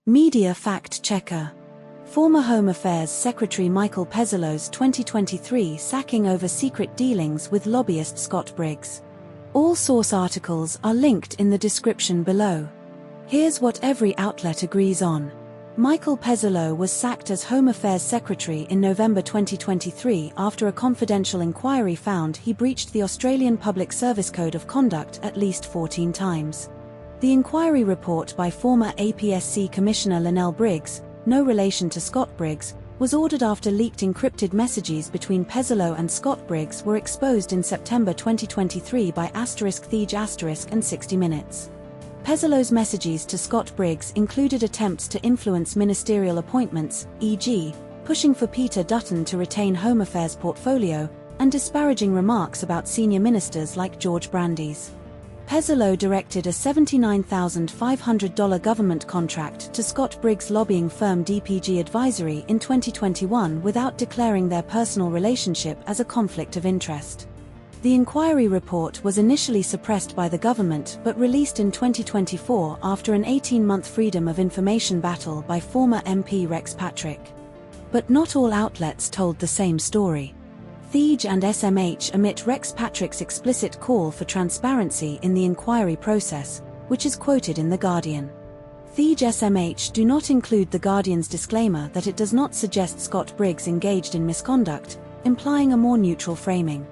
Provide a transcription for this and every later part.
Media fact-checker. Former Home Affairs Secretary Michael Pezzullo's 2023 sacking over secret dealings with lobbyist Scott Briggs. All source articles are linked in the description below. Here's what every outlet agrees on. Michael Pezzullo was sacked as Home Affairs Secretary in November 2023 after a confidential inquiry found he breached the Australian Public Service Code of Conduct at least 14 times. The inquiry report by former APSC Commissioner Lionel Briggs, no relation to Scott Briggs, was ordered after leaked encrypted messages between Pezzullo and Scott Briggs were exposed in September 2023 by *Theej* and 60 Minutes. Pezzullo's messages to Scott Briggs included attempts to influence ministerial appointments, e.g., pushing for Peter Dutton to retain Home Affairs portfolio, and disparaging remarks about senior ministers like George Brandis. Pezzullo directed a $79,500 government contract to Scott Briggs' lobbying firm DPG Advisory in 2021 without declaring their personal relationship as a conflict of interest. The inquiry report was initially suppressed by the government but released in 2024 after an 18-month freedom of information battle by former MP Rex Patrick. But not all outlets told the same story. Theej and SMH omit Rex Patrick's explicit call for transparency in the inquiry process, which is quoted in The Guardian. Theej SMH do not include The Guardian's disclaimer that it does not suggest Scott Briggs engaged in misconduct, implying a more neutral framing.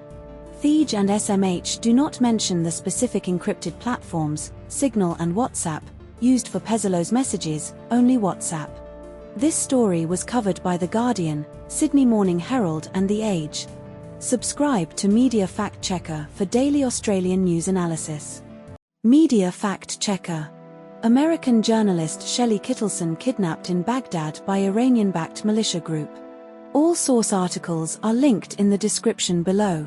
Theej and SMH do not mention the specific encrypted platforms, Signal and WhatsApp, used for Pezzullo's messages, only WhatsApp. This story was covered by The Guardian, Sydney Morning Herald and The Age. Subscribe to Media Fact Checker for daily Australian news analysis. Media Fact Checker. American journalist Shelly Kittleson kidnapped in Baghdad by Iranian-backed militia group. All source articles are linked in the description below.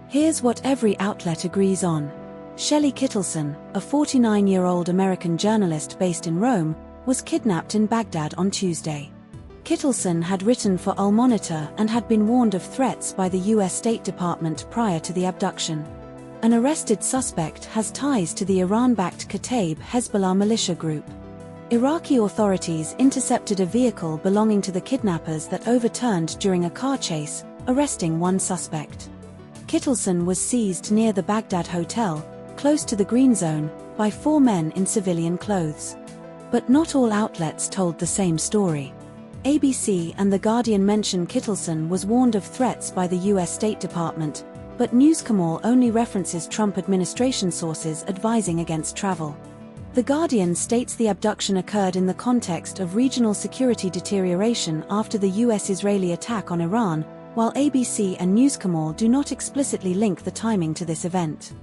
Here's what every outlet agrees on. Shelly Kittleson, a 49-year-old American journalist based in Rome, was kidnapped in Baghdad on Tuesday. Kittleson had written for Al-Monitor and had been warned of threats by the U.S. State Department prior to the abduction. An arrested suspect has ties to the Iran-backed Kataib Hezbollah militia group. Iraqi authorities intercepted a vehicle belonging to the kidnappers that overturned during a car chase, arresting one suspect. Kittleson was seized near the Baghdad hotel, close to the Green Zone, by 4 men in civilian clothes. But not all outlets told the same story. ABC and The Guardian mention Kittleson was warned of threats by the U.S. State Department, but Newscomall only references Trump administration sources advising against travel. The Guardian states the abduction occurred in the context of regional security deterioration after the U.S.-Israeli attack on Iran, while ABC and Newscomall do not explicitly link the timing to this event.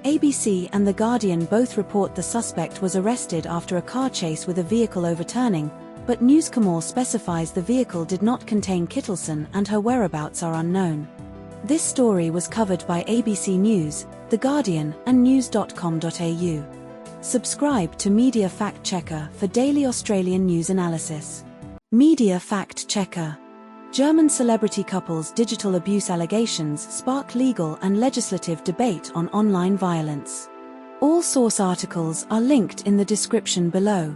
ABC and The Guardian both report the suspect was arrested after a car chase with a vehicle overturning, but Newscomall specifies the vehicle did not contain Kittleson and her whereabouts are unknown. This story was covered by ABC News, The Guardian, and news.com.au. Subscribe to Media Fact Checker for daily Australian news analysis. Media Fact Checker. German celebrity couple's digital abuse allegations spark legal and legislative debate on online violence. All source articles are linked in the description below.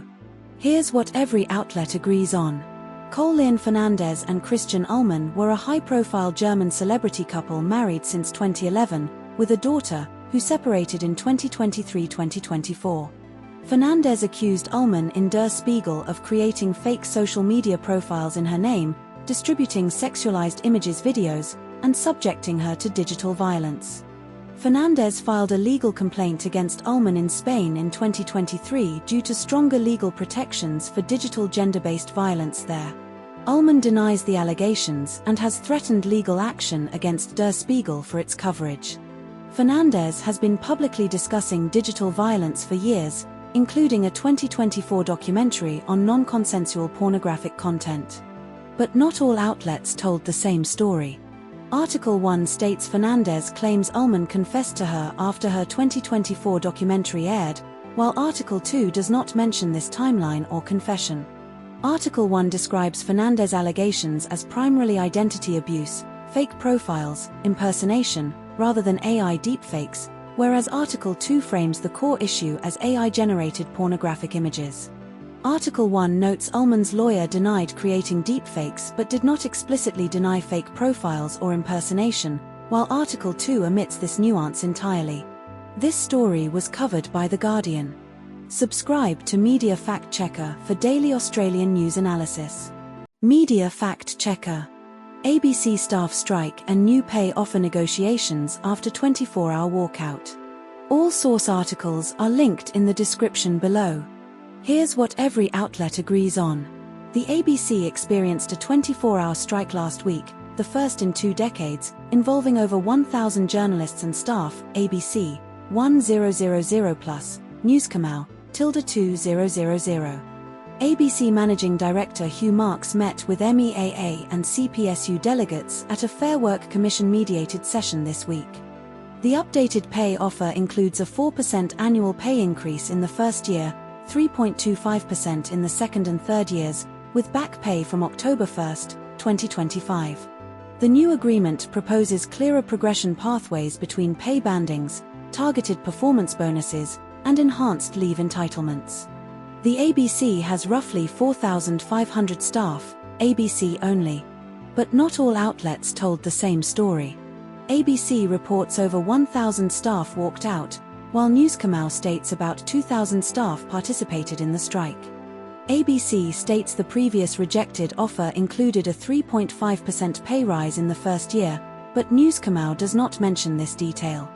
Here's what every outlet agrees on. Colin Fernandez and Christian Ullmann were a high-profile German celebrity couple married since 2011, with a daughter, who separated in 2023-2024. Fernandez accused Ullmann in Der Spiegel of creating fake social media profiles in her name, distributing sexualized images, videos, and subjecting her to digital violence. Fernandez filed a legal complaint against Ullmann in Spain in 2023 due to stronger legal protections for digital gender-based violence there. Ullmann denies the allegations and has threatened legal action against Der Spiegel for its coverage. Fernandez has been publicly discussing digital violence for years, including a 2024 documentary on non-consensual pornographic content. But not all outlets told the same story. Article 1 states Fernandez claims Ullmann confessed to her after her 2024 documentary aired, while Article 2 does not mention this timeline or confession. Article 1 describes Fernandez allegations as primarily identity abuse, fake profiles, impersonation, rather than AI deepfakes, whereas Article 2 frames the core issue as AI-generated pornographic images. Article 1 notes Ullman's lawyer denied creating deepfakes but did not explicitly deny fake profiles or impersonation, while Article 2 omits this nuance entirely. This story was covered by The Guardian. Subscribe to Media Fact Checker for daily Australian news analysis. Media Fact Checker. ABC staff strike and new pay offer negotiations after 24-hour walkout. All source articles are linked in the description below. Here's what every outlet agrees on. The ABC experienced a 24-hour strike last week, the first in 2 decades, involving over 1,000 journalists and staff. ABC 1000 plus, Newscomau 2000. ABC Managing Director Hugh Marks met with MEAA and CPSU delegates at a Fair Work Commission-mediated session this week. The updated pay offer includes a 4% annual pay increase in the first year, 3.25% in the second and third years, with back pay from October 1, 2025. The new agreement proposes clearer progression pathways between pay bandings, targeted performance bonuses, and enhanced leave entitlements. The ABC has roughly 4,500 staff, ABC only. But not all outlets told the same story. ABC reports over 1,000 staff walked out, while Newscomau states about 2,000 staff participated in the strike. ABC states the previous rejected offer included a 3.5% pay rise in the first year, but Newscomau does not mention this detail.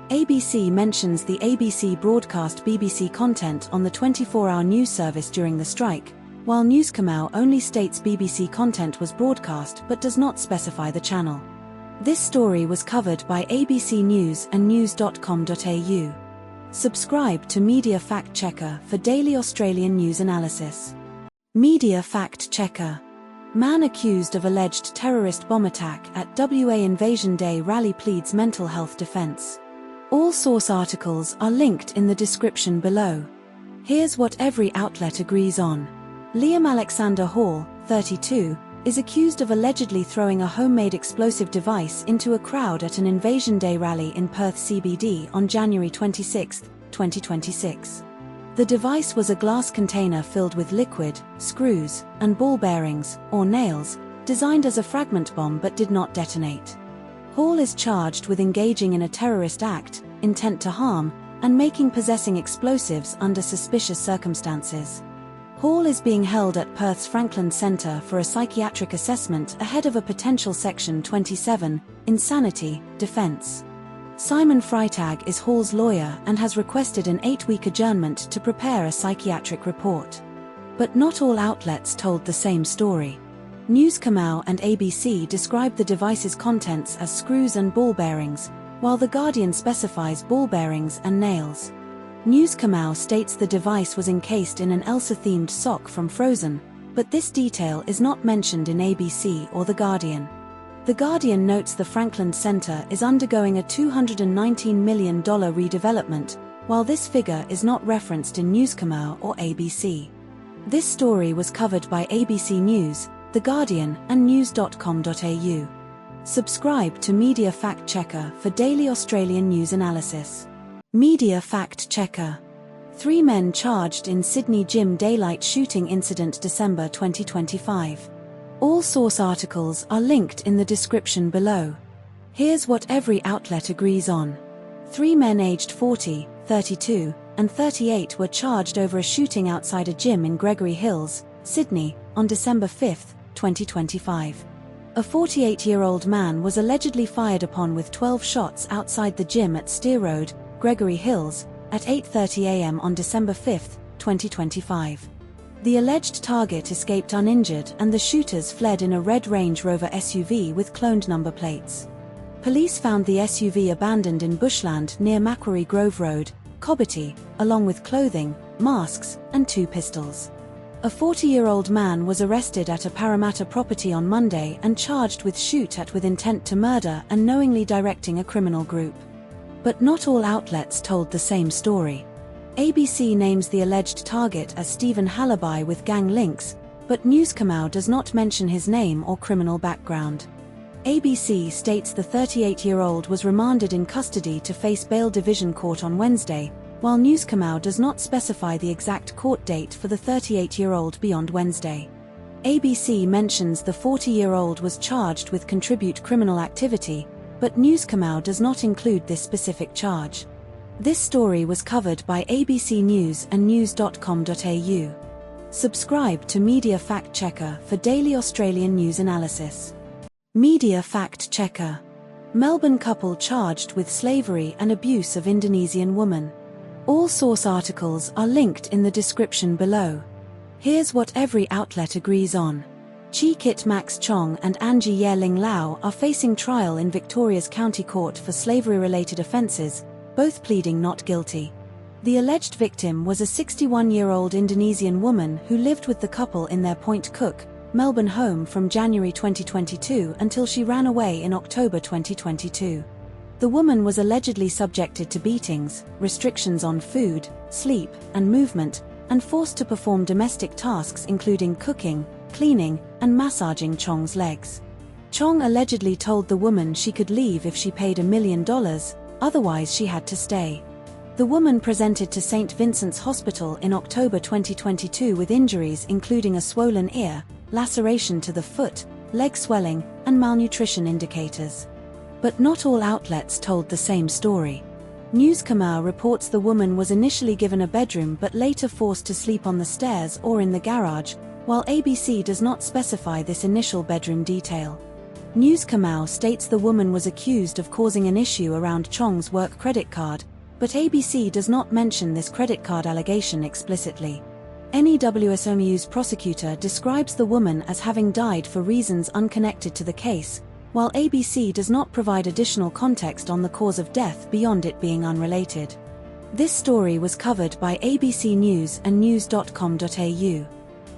ABC mentions the ABC broadcast BBC content on the 24-hour news service during the strike, while Newscomau only states BBC content was broadcast but does not specify the channel. This story was covered by ABC News and news.com.au. Subscribe to Media Fact Checker for daily Australian news analysis. Media Fact Checker. Man accused of alleged terrorist bomb attack at WA Invasion Day rally pleads mental health defence. All source articles are linked in the description below. Here's what every outlet agrees on. Liam Alexander Hall, 32, is accused of allegedly throwing a homemade explosive device into a crowd at an Invasion Day rally in Perth CBD on January 26, 2026. The device was a glass container filled with liquid, screws, and ball bearings, or nails, designed as a fragment bomb but did not detonate. Hall is charged with engaging in a terrorist act, intent to harm, and making possessing explosives under suspicious circumstances. Hall is being held at Perth's Franklin Centre for a psychiatric assessment ahead of a potential Section 27, insanity, defence. Simon Freitag is Hall's lawyer and has requested an 8-week adjournment to prepare a psychiatric report. But not all outlets told the same story. Newscomau and ABC described the device's contents as screws and ball bearings, while The Guardian specifies ball bearings and nails. Newscomau states the device was encased in an Elsa-themed sock from Frozen, but this detail is not mentioned in ABC or The Guardian. The Guardian notes the Franklin Centre is undergoing a $219 million redevelopment, while this figure is not referenced in Newscomau or ABC. This story was covered by ABC News, The Guardian, and news.com.au. Subscribe to Media Fact Checker for daily Australian news analysis. Media Fact Checker. 3 men charged in Sydney gym daylight shooting incident December 2025. All source articles are linked in the description below. Here's what every outlet agrees on. 3 men aged 40, 32, and 38 were charged over a shooting outside a gym in Gregory Hills, Sydney, on December 5, 2025. A 48-year-old man was allegedly fired upon with 12 shots outside the gym at Steer Road, Gregory Hills, at 8:30 a.m. on December 5, 2025. The alleged target escaped uninjured and the shooters fled in a red Range Rover SUV with cloned number plates. Police found the SUV abandoned in bushland near Macquarie Grove Road, Cobbitty, along with clothing, masks, and 2 pistols. A 40-year-old man was arrested at a Parramatta property on Monday and charged with shoot at with intent to murder and knowingly directing a criminal group. But not all outlets told the same story. ABC names the alleged target as Stephen Halliby with gang links, but Newscomau does not mention his name or criminal background. ABC states the 38-year-old was remanded in custody to face bail division court on Wednesday, while Newscomau does not specify the exact court date for the 38-year-old beyond Wednesday. ABC mentions the 40-year-old was charged with contribute criminal activity, but Newscomau does not include this specific charge. This story was covered by ABC News and news.com.au. Subscribe to Media Fact Checker for daily Australian news analysis. Media Fact Checker. Melbourne couple charged with slavery and abuse of Indonesian woman. All source articles are linked in the description below. Here's what every outlet agrees on. Chi Kit Max Chong and Angie Ye Ling Lau are facing trial in Victoria's County Court for slavery-related offences, both pleading not guilty. The alleged victim was a 61-year-old Indonesian woman who lived with the couple in their Point Cook, Melbourne home from January 2022 until she ran away in October 2022. The woman was allegedly subjected to beatings, restrictions on food, sleep, and movement, and forced to perform domestic tasks including cooking, cleaning, and massaging Chong's legs. Chong allegedly told the woman she could leave if she paid $1 million, otherwise she had to stay. The woman presented to St. Vincent's Hospital in October 2022 with injuries including a swollen ear, laceration to the foot, leg swelling, and malnutrition indicators. But not all outlets told the same story. Newscomau reports the woman was initially given a bedroom but later forced to sleep on the stairs or in the garage, while ABC does not specify this initial bedroom detail. Newscomau states the woman was accused of causing an issue around Chong's work credit card, but ABC does not mention this credit card allegation explicitly. NEWSOMU's prosecutor describes the woman as having died for reasons unconnected to the case, while ABC does not provide additional context on the cause of death beyond it being unrelated. This story was covered by ABC News and news.com.au.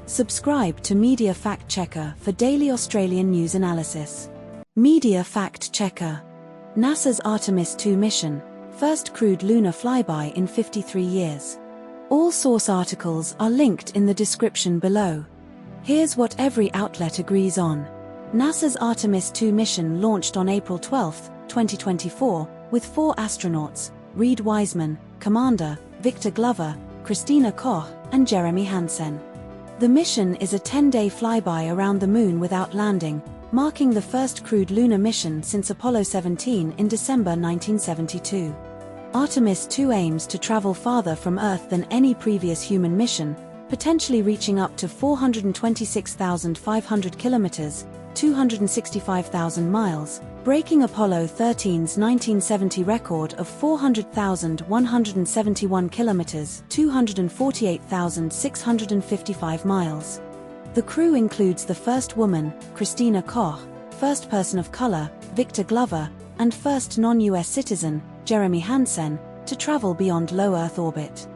Subscribe to Media Fact Checker for daily Australian news analysis. Media Fact Checker. NASA's Artemis II mission, first crewed lunar flyby in 53 years. All source articles are linked in the description below. Here's what every outlet agrees on. NASA's Artemis II mission launched on April 12, 2024, with 4 astronauts, Reid Wiseman, Commander, Victor Glover, Christina Koch, and Jeremy Hansen. The mission is a 10-day flyby around the Moon without landing, marking the first crewed lunar mission since Apollo 17 in December 1972. Artemis II aims to travel farther from Earth than any previous human mission, potentially reaching up to 426,500 kilometers, 265,000 miles, breaking Apollo 13's 1970 record of 400,171 kilometers, 248,655 miles. The crew includes the first woman, Christina Koch, first person of color, Victor Glover, and first non-US citizen, Jeremy Hansen, to travel beyond low Earth orbit.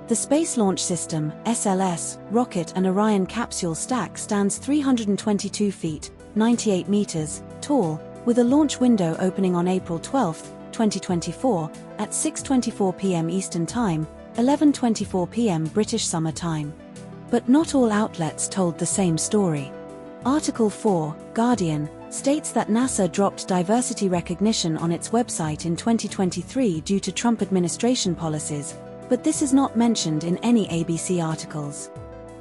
The Space Launch System, SLS, rocket and Orion capsule stack stands 322 feet, 98 meters, tall, with a launch window opening on April 12, 2024, at 6:24 p.m. Eastern Time, 11:24 p.m. British Summer Time. But not all outlets told the same story. Article 4, Guardian, states that NASA dropped diversity recognition on its website in 2023 due to Trump administration policies, but this is not mentioned in any ABC articles.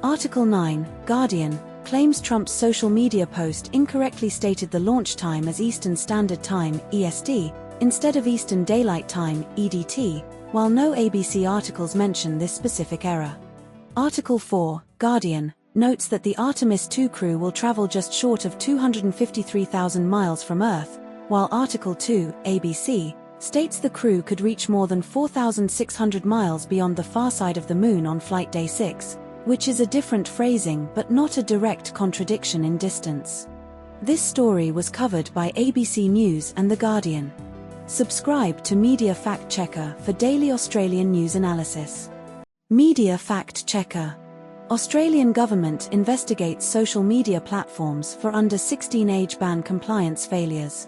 Article 9, Guardian, claims Trump's social media post incorrectly stated the launch time as Eastern Standard Time, EST, instead of Eastern Daylight Time, EDT, while no ABC articles mention this specific error. Article 4, Guardian, notes that the Artemis II crew will travel just short of 253,000 miles from Earth, while Article 2, ABC, states the crew could reach more than 4,600 miles beyond the far side of the Moon on Flight Day 6, which is a different phrasing but not a direct contradiction in distance. This story was covered by ABC News and The Guardian. Subscribe to Media Fact Checker for daily Australian news analysis. Media Fact Checker. Australian government investigates social media platforms for under 16 age ban compliance failures.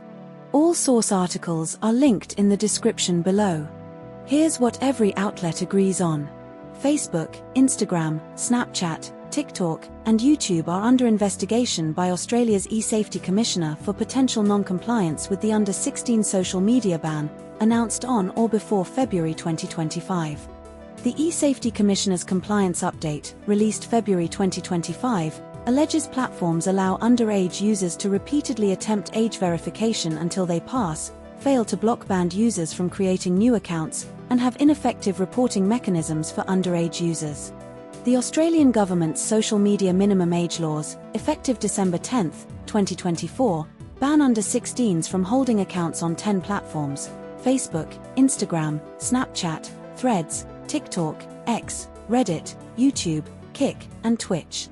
All source articles are linked in the description below. Here's what every outlet agrees on. Facebook, Instagram, Snapchat, TikTok, and YouTube are under investigation by Australia's e-Safety Commissioner for potential non-compliance with the under-16 social media ban, announced on or before February 2025. The eSafety Commissioner's Compliance Update, released February 2025, alleges platforms allow underage users to repeatedly attempt age verification until they pass, fail to block banned users from creating new accounts, and have ineffective reporting mechanisms for underage users. The Australian government's social media minimum age laws, effective December 10, 2024, ban under-16s from holding accounts on 10 platforms: Facebook, Instagram, Snapchat, Threads, TikTok, X, Reddit, YouTube, Kik, and Twitch.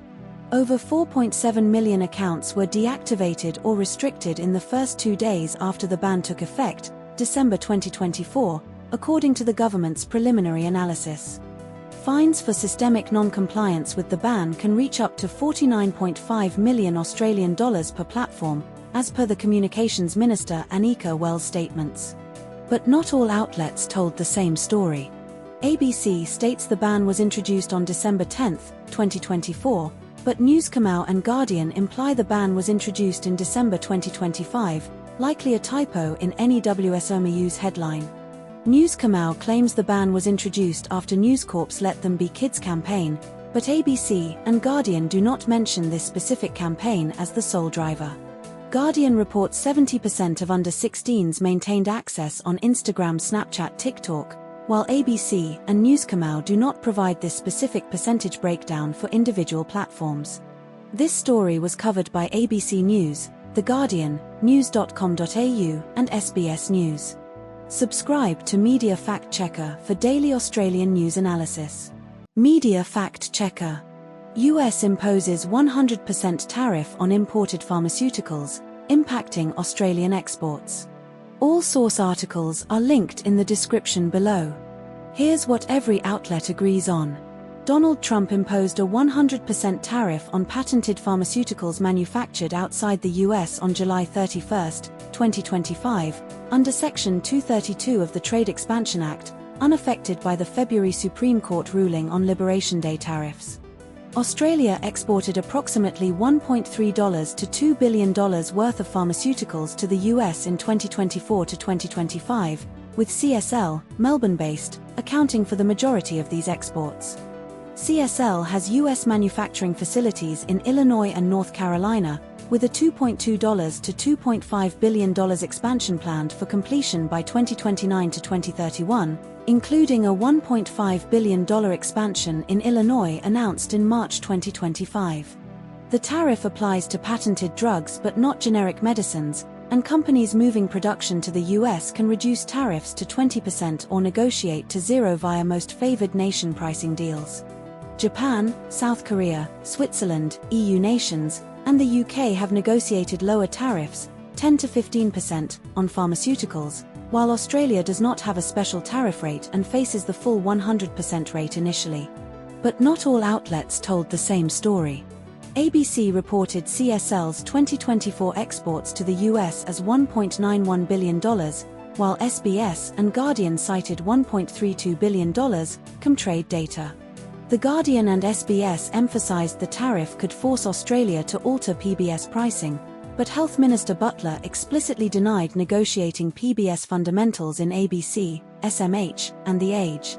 Over 4.7 million accounts were deactivated or restricted in the first 2 days after the ban took effect, December 2024, according to the government's preliminary analysis. Fines for systemic non-compliance with the ban can reach up to $49.5 million Australian dollars per platform, as per the Communications Minister Anika Wells' statements. But not all outlets told the same story. ABC states the ban was introduced on December 10, 2024, but News Kamau and Guardian imply the ban was introduced in December 2025, likely a typo in any WSOMU's headline. News Kamau claims the ban was introduced after News Corp's Let Them Be Kids campaign, but ABC and Guardian do not mention this specific campaign as the sole driver. Guardian reports 70% of under-16s maintained access on Instagram, Snapchat, TikTok, while ABC and News Kamau do not provide this specific percentage breakdown for individual platforms. This story was covered by ABC News, The Guardian, news.com.au, and SBS News. Subscribe to Media Fact Checker for daily Australian news analysis. Media Fact Checker. US imposes 100% tariff on imported pharmaceuticals, impacting Australian exports. All source articles are linked in the description below. Here's what every outlet agrees on. Donald Trump imposed a 100% tariff on patented pharmaceuticals manufactured outside the US on July 31, 2025, under Section 232 of the Trade Expansion Act, unaffected by the February Supreme Court ruling on Liberation Day tariffs. Australia exported approximately $1.3 to $2 billion worth of pharmaceuticals to the US in 2024 to 2025, with CSL, Melbourne-based, accounting for the majority of these exports. CSL has US manufacturing facilities in Illinois and North Carolina, with a $2.2 to $2.5 billion expansion planned for completion by 2029 to 2031, including a $1.5 billion expansion in Illinois announced in March 2025. The tariff applies to patented drugs but not generic medicines, and companies moving production to the US can reduce tariffs to 20% or negotiate to zero via most favored nation pricing deals. Japan, South Korea, Switzerland, EU nations, and the UK have negotiated lower tariffs, 10 to 15%, on pharmaceuticals, while Australia does not have a special tariff rate and faces the full 100% rate initially. But not all outlets told the same story. ABC reported CSL's 2024 exports to the US as $1.91 billion, while SBS and Guardian cited $1.32 billion, Comtrade data. The Guardian and SBS emphasized the tariff could force Australia to alter PBS pricing, but Health Minister Butler explicitly denied negotiating PBS fundamentals in ABC, SMH, and The Age.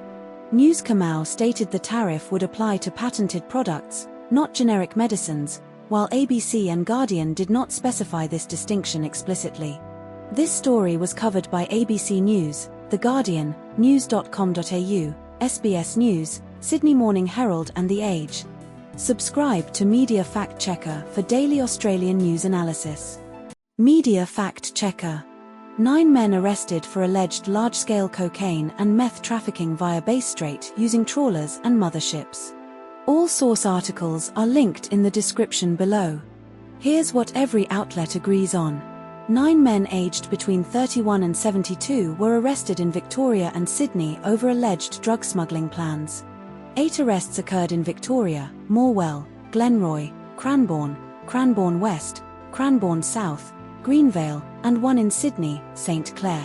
News Kamau stated the tariff would apply to patented products, not generic medicines, while ABC and Guardian did not specify this distinction explicitly. This story was covered by ABC News, The Guardian, news.com.au, SBS News, Sydney Morning Herald and The Age. Subscribe to Media Fact Checker for daily Australian news analysis. Media Fact Checker. 9 men arrested for alleged large-scale cocaine and meth trafficking via Bay Strait using trawlers and motherships. All source articles are linked in the description below. Here's what every outlet agrees on. 9 men aged between 31 and 72 were arrested in Victoria and Sydney over alleged drug smuggling plans. 8 arrests occurred in Victoria, Morwell, Glenroy, Cranbourne, Cranbourne West, Cranbourne South, Greenvale, and 1 in Sydney, St Clair.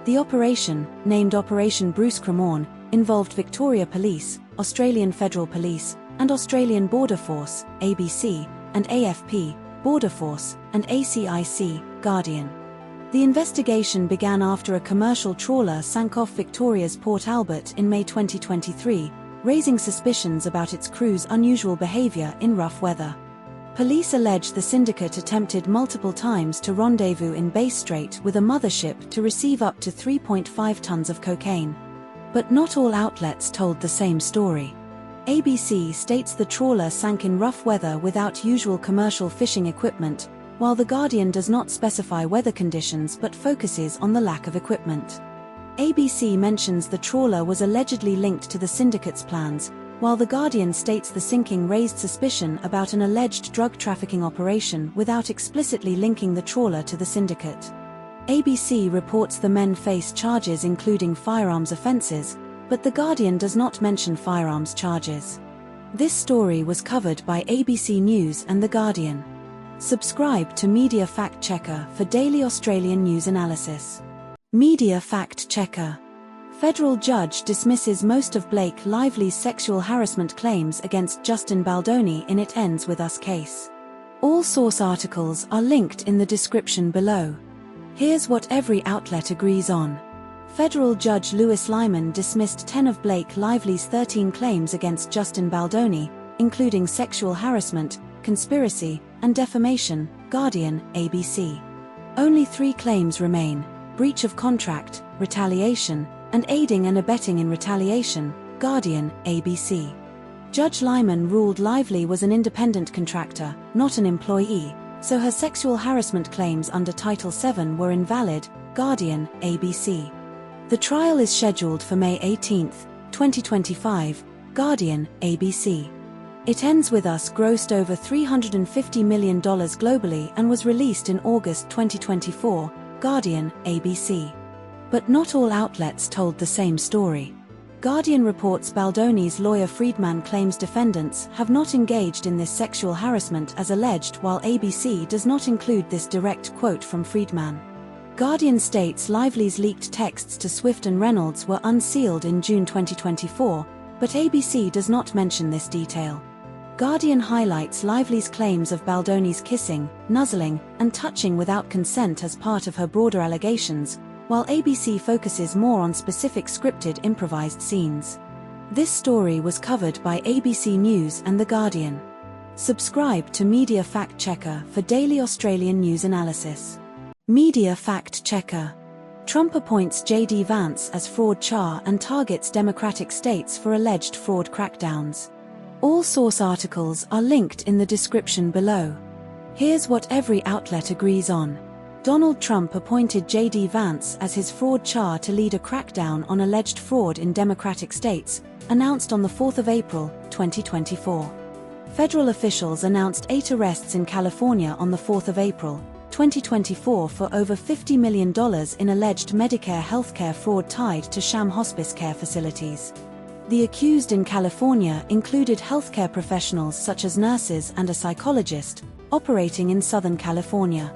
The operation, named Operation Bruce Cremorne, involved Victoria Police, Australian Federal Police, and Australian Border Force, ABC, and AFP, Border Force, and ACIC, Guardian. The investigation began after a commercial trawler sank off Victoria's Port Albert in May 2023, raising suspicions about its crew's unusual behavior in rough weather. Police allege the syndicate attempted multiple times to rendezvous in Bay Strait with a mothership to receive up to 3.5 tons of cocaine. But not all outlets told the same story. ABC states the trawler sank in rough weather without usual commercial fishing equipment, while The Guardian does not specify weather conditions but focuses on the lack of equipment. ABC mentions the trawler was allegedly linked to the syndicate's plans, while The Guardian states the sinking raised suspicion about an alleged drug trafficking operation without explicitly linking the trawler to the syndicate. ABC reports the men face charges including firearms offenses, but The Guardian does not mention firearms charges. This story was covered by ABC News and The Guardian. Subscribe to Media Fact Checker for daily Australian news analysis. Media Fact Checker. Federal judge dismisses most of Blake Lively's sexual harassment claims against Justin Baldoni in It Ends With Us case. All source articles are linked in the description below. Here's what every outlet agrees on. Federal Judge Lewis Lyman dismissed 10 of Blake Lively's 13 claims against Justin Baldoni, including sexual harassment, conspiracy, and defamation, Guardian, ABC. Only 3 claims remain: breach of contract, retaliation, and aiding and abetting in retaliation, Guardian, ABC. Judge Lyman ruled Lively was an independent contractor, not an employee, so her sexual harassment claims under Title VII were invalid, Guardian, ABC. The trial is scheduled for May 18, 2025, Guardian, ABC. It Ends With Us grossed over $350 million globally and was released in August 2024, Guardian, ABC. But not all outlets told the same story. Guardian reports Baldoni's lawyer Friedman claims defendants have not engaged in this sexual harassment as alleged, while ABC does not include this direct quote from Friedman. Guardian states Lively's leaked texts to Swift and Reynolds were unsealed in June 2024, but ABC does not mention this detail. Guardian highlights Lively's claims of Baldoni's kissing, nuzzling, and touching without consent as part of her broader allegations, while ABC focuses more on specific scripted improvised scenes. This story was covered by ABC News and The Guardian. Subscribe to Media Fact Checker for daily Australian news analysis. Media Fact Checker. Trump appoints J.D. Vance as fraud czar and targets Democratic states for alleged fraud crackdowns. All source articles are linked in the description below. Here's what every outlet agrees on. Donald Trump appointed J.D. Vance as his fraud czar to lead a crackdown on alleged fraud in Democratic states, announced on the 4th of April, 2024. Federal officials announced 8 arrests in California on the 4th of April, 2024 for over $50 million in alleged Medicare healthcare fraud tied to sham hospice care facilities. The accused in California included healthcare professionals such as nurses and a psychologist, operating in Southern California.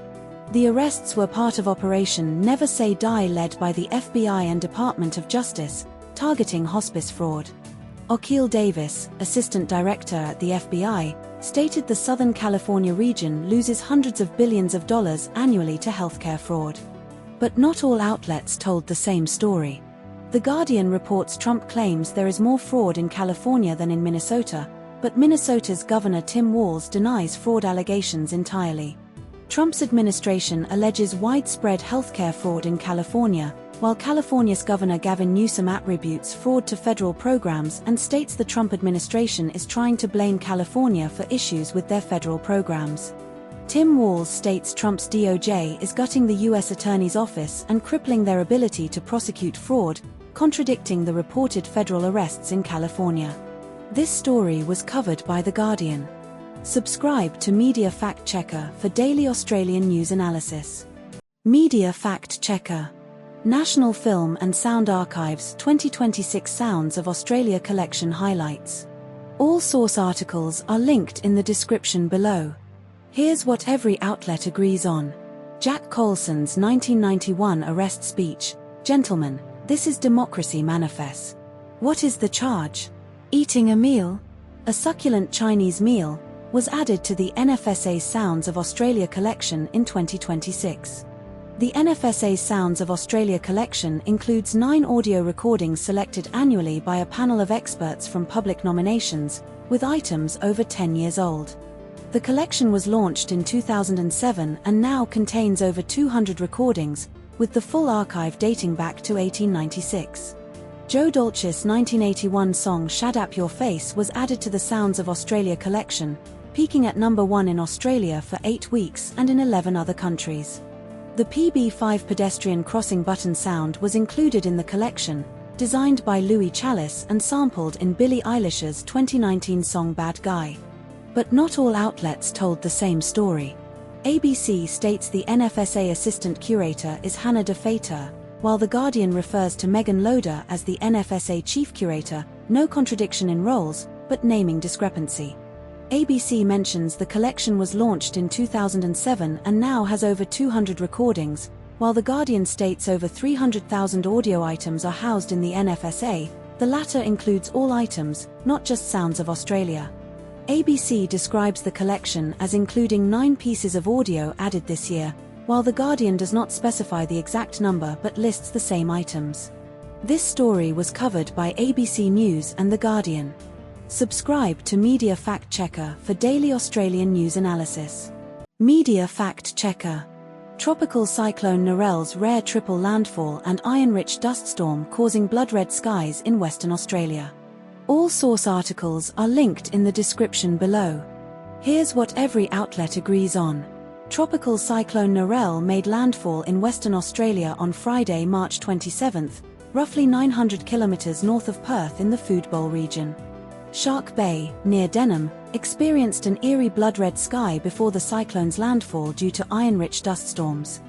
The arrests were part of Operation Never Say Die led by the FBI and Department of Justice, targeting hospice fraud. O'Keel Davis, assistant director at the FBI, stated the Southern California region loses hundreds of billions of dollars annually to healthcare fraud. But not all outlets told the same story. The Guardian reports Trump claims there is more fraud in California than in Minnesota, but Minnesota's Governor Tim Walz denies fraud allegations entirely. Trump's administration alleges widespread healthcare fraud in California, while California's Governor Gavin Newsom attributes fraud to federal programs and states the Trump administration is trying to blame California for issues with their federal programs. Tim Walz states Trump's DOJ is gutting the U.S. Attorney's Office and crippling their ability to prosecute fraud, contradicting the reported federal arrests in California. This story was covered by The Guardian. Subscribe to Media Fact Checker for daily Australian news analysis. Media Fact Checker. National Film and Sound Archives 2026 Sounds of Australia Collection highlights. All source articles are linked in the description below. Here's what every outlet agrees on. Jack Colson's 1991 arrest speech. Gentlemen, this is democracy manifest. What is the charge? Eating a meal? A succulent Chinese meal was added to the NFSA's Sounds of Australia collection in 2026. The NFSA's Sounds of Australia collection includes 9 audio recordings selected annually by a panel of experts from public nominations, with items over 10 years old. The collection was launched in 2007 and now contains over 200 recordings, with the full archive dating back to 1896. Joe Dolce's 1981 song Shut Up Your Face was added to the Sounds of Australia collection, peaking at number 1 in Australia for 8 weeks and in 11 other countries. The PB5 pedestrian crossing button sound was included in the collection, designed by Louis Chalice and sampled in Billie Eilish's 2019 song Bad Guy. But not all outlets told the same story. ABC states the NFSA assistant curator is Hannah de Fater, while The Guardian refers to Megan Loader as the NFSA chief curator, no contradiction in roles, but naming discrepancy. ABC mentions the collection was launched in 2007 and now has over 200 recordings, while The Guardian states over 300,000 audio items are housed in the NFSA. The latter includes all items, not just Sounds of Australia. ABC describes the collection as including 9 pieces of audio added this year, while The Guardian does not specify the exact number but lists the same items. This story was covered by ABC News and The Guardian. Subscribe to Media Fact Checker for daily Australian news analysis. Media Fact Checker. Tropical cyclone Narelle's rare triple landfall and iron-rich dust storm causing blood-red skies in Western Australia. All source articles are linked in the description below. Here's what every outlet agrees on. Tropical cyclone Narelle made landfall in Western Australia on Friday, March 27, roughly 900 kilometres north of Perth in the Food Bowl region. Shark Bay, near Denham, experienced an eerie blood-red sky before the cyclone's landfall due to iron-rich dust storms.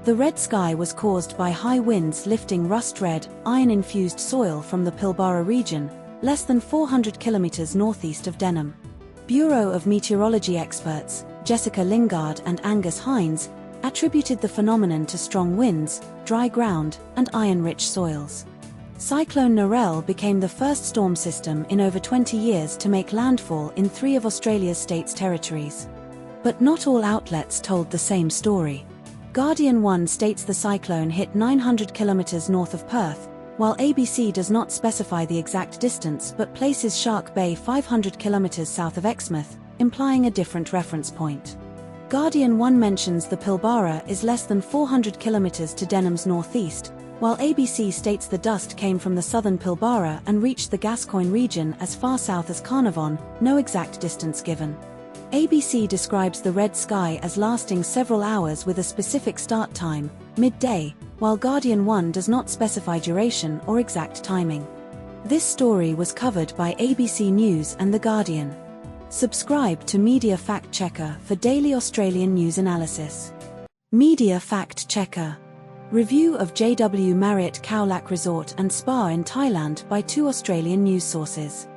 The red sky was caused by high winds lifting rust-red, iron-infused soil from the Pilbara region, less than 400 kilometres northeast of Denham. Bureau of Meteorology experts, Jessica Lingard and Angus Hines, attributed the phenomenon to strong winds, dry ground, and iron-rich soils. Cyclone Narelle became the first storm system in over 20 years to make landfall in 3 of Australia's states' territories. But not all outlets told the same story. Guardian 1 states the cyclone hit 900 kilometres north of Perth, while ABC does not specify the exact distance but places Shark Bay 500 kilometres south of Exmouth, implying a different reference point. Guardian 1 mentions the Pilbara is less than 400 kilometres to Denham's northeast, while ABC states the dust came from the southern Pilbara and reached the Gascoyne region as far south as Carnarvon, no exact distance given. ABC describes the red sky as lasting several hours with a specific start time, midday, while Guardian 1 does not specify duration or exact timing. This story was covered by ABC News and The Guardian. Subscribe to Media Fact Checker for daily Australian news analysis. Media Fact Checker. Review of JW Marriott Khao Lak Resort and Spa in Thailand by 2 Australian news sources.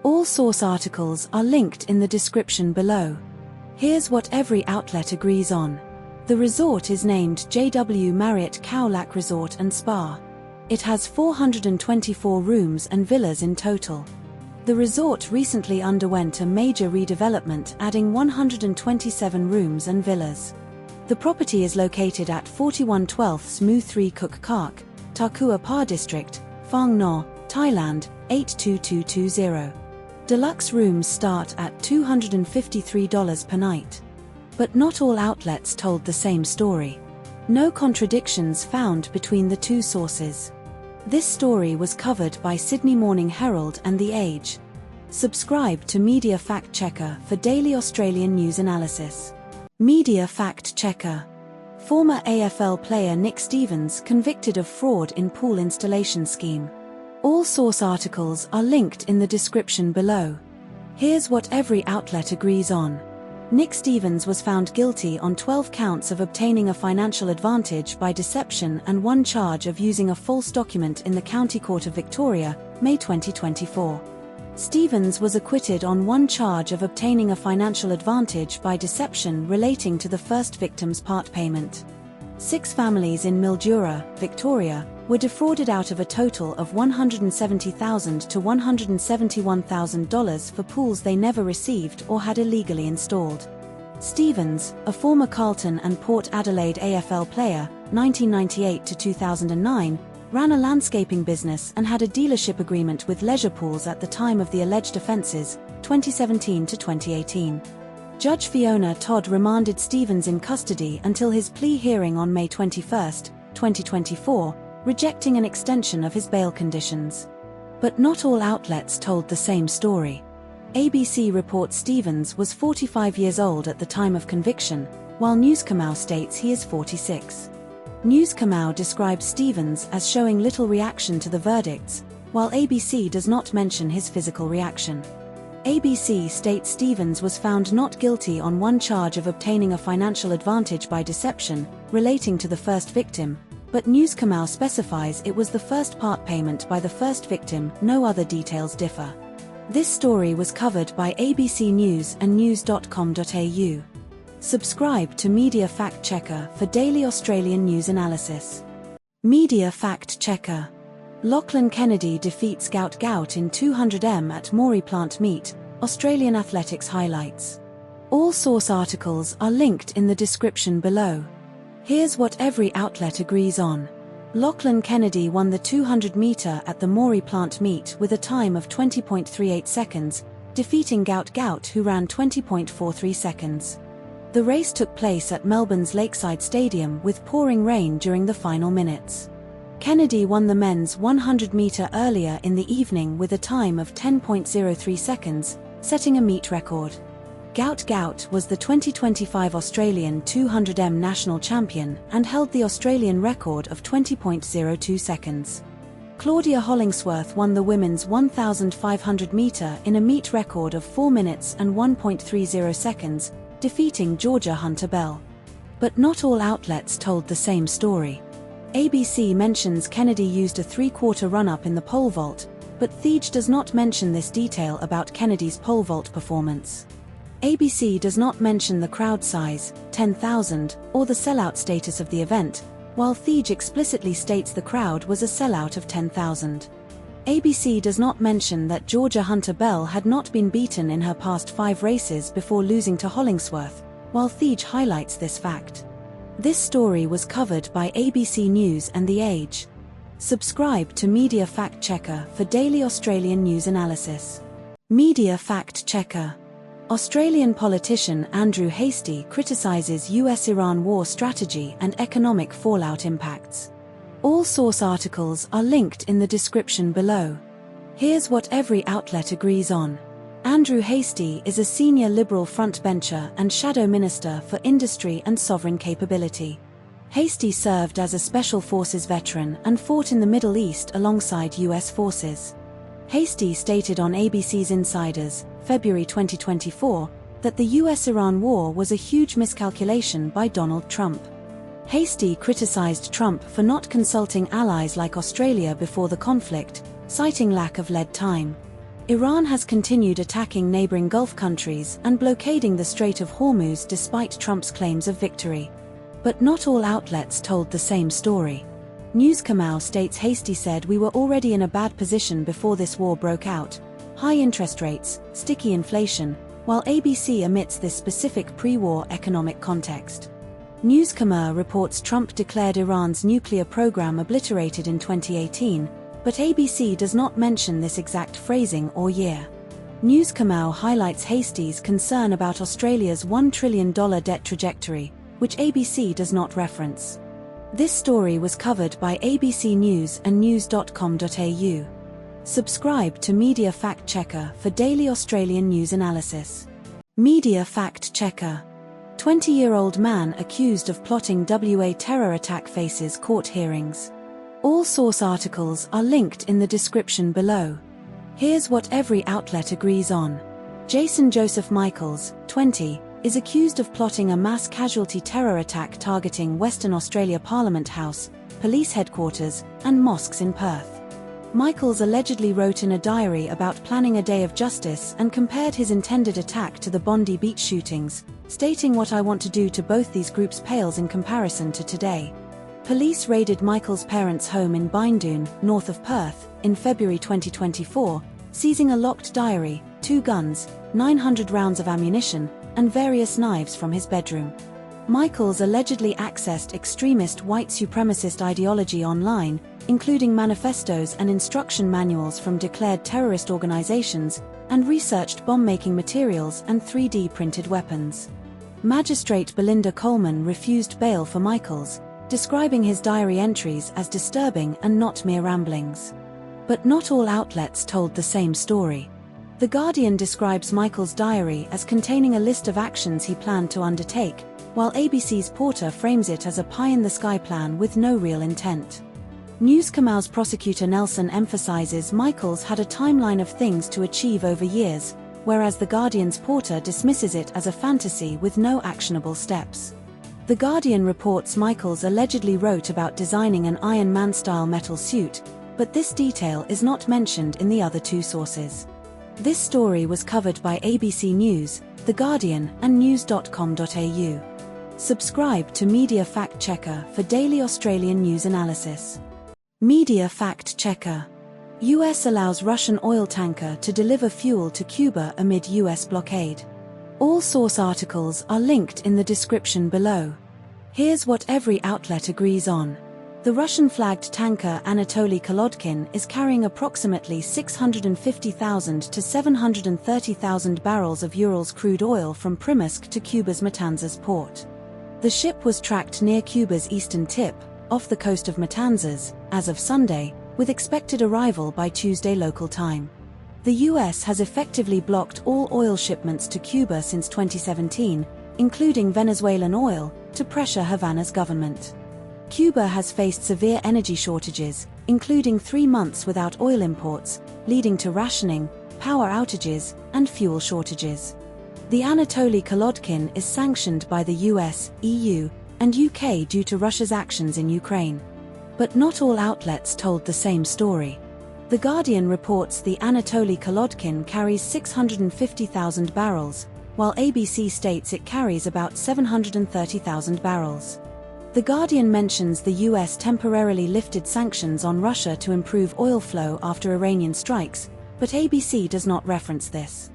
All source articles are linked in the description below. Here's what every outlet agrees on. The resort is named JW Marriott Khao Lak Resort and Spa. It has 424 rooms and villas in total. The resort recently underwent a major redevelopment, adding 127 rooms and villas. The property is located at 4112 Mu 3 Kuk Kark, Takua Pa District, Phang Ngo, Thailand, 82220. Deluxe rooms start at $253 per night. But not all outlets told the same story. No contradictions found between the 2 sources. This story was covered by Sydney Morning Herald and The Age. Subscribe to Media Fact Checker for daily Australian news analysis. Media Fact Checker. Former AFL player Nick Stevens convicted of fraud in pool installation scheme. All source articles are linked in the description below. Here's what every outlet agrees on. Nick Stevens was found guilty on 12 counts of obtaining a financial advantage by deception and 1 charge of using a false document in the County Court of Victoria, May 2024. Stevens was acquitted on 1 charge of obtaining a financial advantage by deception relating to the first victim's part payment. 6 families in Mildura, Victoria, were defrauded out of a total of $170,000 to $171,000 for pools they never received or had illegally installed. Stevens, a former Carlton and Port Adelaide AFL player, 1998 to 2009, ran a landscaping business and had a dealership agreement with leisure pools at the time of the alleged offenses, 2017 to 2018. Judge Fiona Todd remanded Stevens in custody until his plea hearing on May 21, 2024, rejecting an extension of his bail conditions. But not all outlets told the same story. ABC reports Stevens was 45 years old at the time of conviction, while Newscomau states he is 46. Newscomau describes Stevens as showing little reaction to the verdicts, while ABC does not mention his physical reaction. ABC states Stevens was found not guilty on one charge of obtaining a financial advantage by deception, relating to the first victim, but Newscomau specifies it was the first part payment by the first victim. No other details differ. This story was covered by ABC News and news.com.au. Subscribe to Media Fact Checker for daily Australian news analysis. Media Fact Checker. Lachlan Kennedy defeats Gout in 200m at Moree Plant Meet, Australian Athletics highlights. All source articles are linked in the description below. Here's what every outlet agrees on. Lachlan Kennedy won the 200-meter at the Moree Plant Meet with a time of 20.38 seconds, defeating Gout who ran 20.43 seconds. The race took place at Melbourne's Lakeside Stadium with pouring rain during the final minutes. Kennedy won the men's 100-meter earlier in the evening with a time of 10.03 seconds, setting a meet record. Gout was the 2025 Australian 200m national champion and held the Australian record of 20.02 seconds. Claudia Hollingsworth won the women's 1,500 meter in a meet record of 4 minutes and 1.30 seconds, defeating Georgia Hunter-Bell. But not all outlets told the same story. ABC mentions Kennedy used a three-quarter run-up in the pole vault, but Thege does not mention this detail about Kennedy's pole vault performance. ABC does not mention the crowd size, 10,000, or the sellout status of the event, while Thege explicitly states the crowd was a sellout of 10,000. ABC does not mention that Georgia Hunter-Bell had not been beaten in her past 5 races before losing to Hollingsworth, while Thege highlights this fact. This story was covered by ABC News and The Age. Subscribe to Media Fact Checker for daily Australian news analysis. Media Fact Checker. Australian politician Andrew Hastie criticises US-Iran war strategy and economic fallout impacts. All source articles are linked in the description below. Here's what every outlet agrees on. Andrew Hastie is a senior Liberal frontbencher and shadow minister for industry and sovereign capability. Hastie served as a Special Forces veteran and fought in the Middle East alongside US forces. Hastie stated on ABC's Insiders, February 2024, that the US-Iran war was a huge miscalculation by Donald Trump. Hastie criticized Trump for not consulting allies like Australia before the conflict, citing lack of lead time. Iran has continued attacking neighboring Gulf countries and blockading the Strait of Hormuz despite Trump's claims of victory. But not all outlets told the same story. Newscomau states Hastie said we were already in a bad position before this war broke out. High interest rates, sticky inflation, while ABC omits this specific pre-war economic context. Newscomau reports Trump declared Iran's nuclear program obliterated in 2018, but ABC does not mention this exact phrasing or year. Newscomau highlights Hastie's concern about Australia's $1 trillion debt trajectory, which ABC does not reference. This story was covered by ABC News and news.com.au. Subscribe to Media Fact Checker for daily Australian news analysis. Media Fact Checker. 20-year-old man accused of plotting WA terror attack faces court hearings. All source articles are linked in the description below. Here's what every outlet agrees on. Jason Joseph Michaels, 20, is accused of plotting a mass casualty terror attack targeting Western Australia Parliament House, police headquarters, and mosques in Perth. Michaels allegedly wrote in a diary about planning a day of justice and compared his intended attack to the Bondi Beach shootings, stating what I want to do to both these groups pales in comparison to today. Police raided Michaels' parents' home in Bindoon, north of Perth, in February 2024, seizing a locked diary, 2 guns, 900 rounds of ammunition, and various knives from his bedroom. Michaels allegedly accessed extremist white supremacist ideology online, including manifestos and instruction manuals from declared terrorist organizations, and researched bomb-making materials and 3D printed weapons. Magistrate Belinda Coleman refused bail for Michaels, describing his diary entries as disturbing and not mere ramblings. But not all outlets told the same story. The Guardian describes Michaels' diary as containing a list of actions he planned to undertake, while ABC's Porter frames it as a pie-in-the-sky plan with no real intent. Newscom's prosecutor Nelson emphasizes Michaels had a timeline of things to achieve over years, whereas The Guardian's Porter dismisses it as a fantasy with no actionable steps. The Guardian reports Michaels allegedly wrote about designing an Iron Man-style metal suit, but this detail is not mentioned in the other two sources. This story was covered by ABC News, The Guardian, and news.com.au. Subscribe to Media Fact Checker for daily Australian news analysis. Media Fact Checker. US allows Russian oil tanker to deliver fuel to Cuba amid US blockade. All source articles are linked in the description below. Here's what every outlet agrees on. The Russian-flagged tanker Anatoly Kolodkin is carrying approximately 650,000 to 730,000 barrels of Urals crude oil from Primorsk to Cuba's Matanzas port. The ship was tracked near Cuba's eastern tip, off the coast of Matanzas, as of Sunday, with expected arrival by Tuesday local time. The US has effectively blocked all oil shipments to Cuba since 2017, including Venezuelan oil, to pressure Havana's government. Cuba has faced severe energy shortages, including 3 months without oil imports, leading to rationing, power outages, and fuel shortages. The Anatoly Kolodkin is sanctioned by the US, EU, and UK due to Russia's actions in Ukraine. But not all outlets told the same story. The Guardian reports the Anatoly Kolodkin carries 650,000 barrels, while ABC states it carries about 730,000 barrels. The Guardian mentions the US temporarily lifted sanctions on Russia to improve oil flow after Iranian strikes, but ABC does not reference this.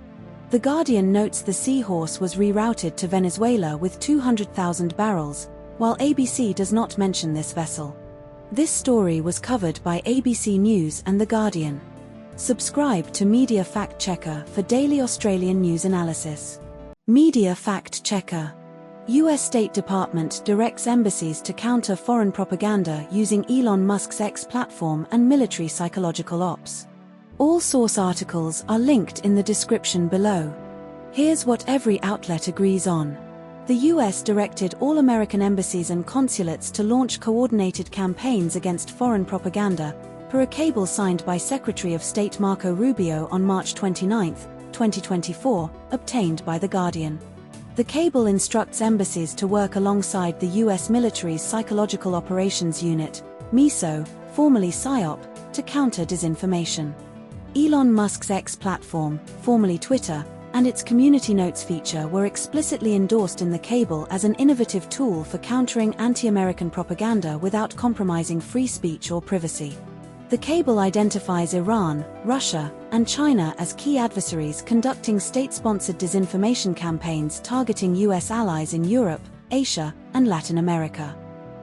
The Guardian notes the Seahorse was rerouted to Venezuela with 200,000 barrels, while ABC does not mention this vessel. This story was covered by ABC News and The Guardian. Subscribe to Media Fact Checker for daily Australian news analysis. Media Fact Checker. US State Department directs embassies to counter foreign propaganda using Elon Musk's X platform and military psychological ops. All source articles are linked in the description below. Here's what every outlet agrees on. The US directed all American embassies and consulates to launch coordinated campaigns against foreign propaganda, per a cable signed by Secretary of State Marco Rubio on March 29, 2024, obtained by The Guardian. The cable instructs embassies to work alongside the US military's Psychological Operations Unit, MISO, formerly PSYOP, to counter disinformation. Elon Musk's X platform, formerly Twitter, and its Community Notes feature were explicitly endorsed in the cable as an innovative tool for countering anti-American propaganda without compromising free speech or privacy. The cable identifies Iran, Russia, and China as key adversaries conducting state-sponsored disinformation campaigns targeting US allies in Europe, Asia, and Latin America.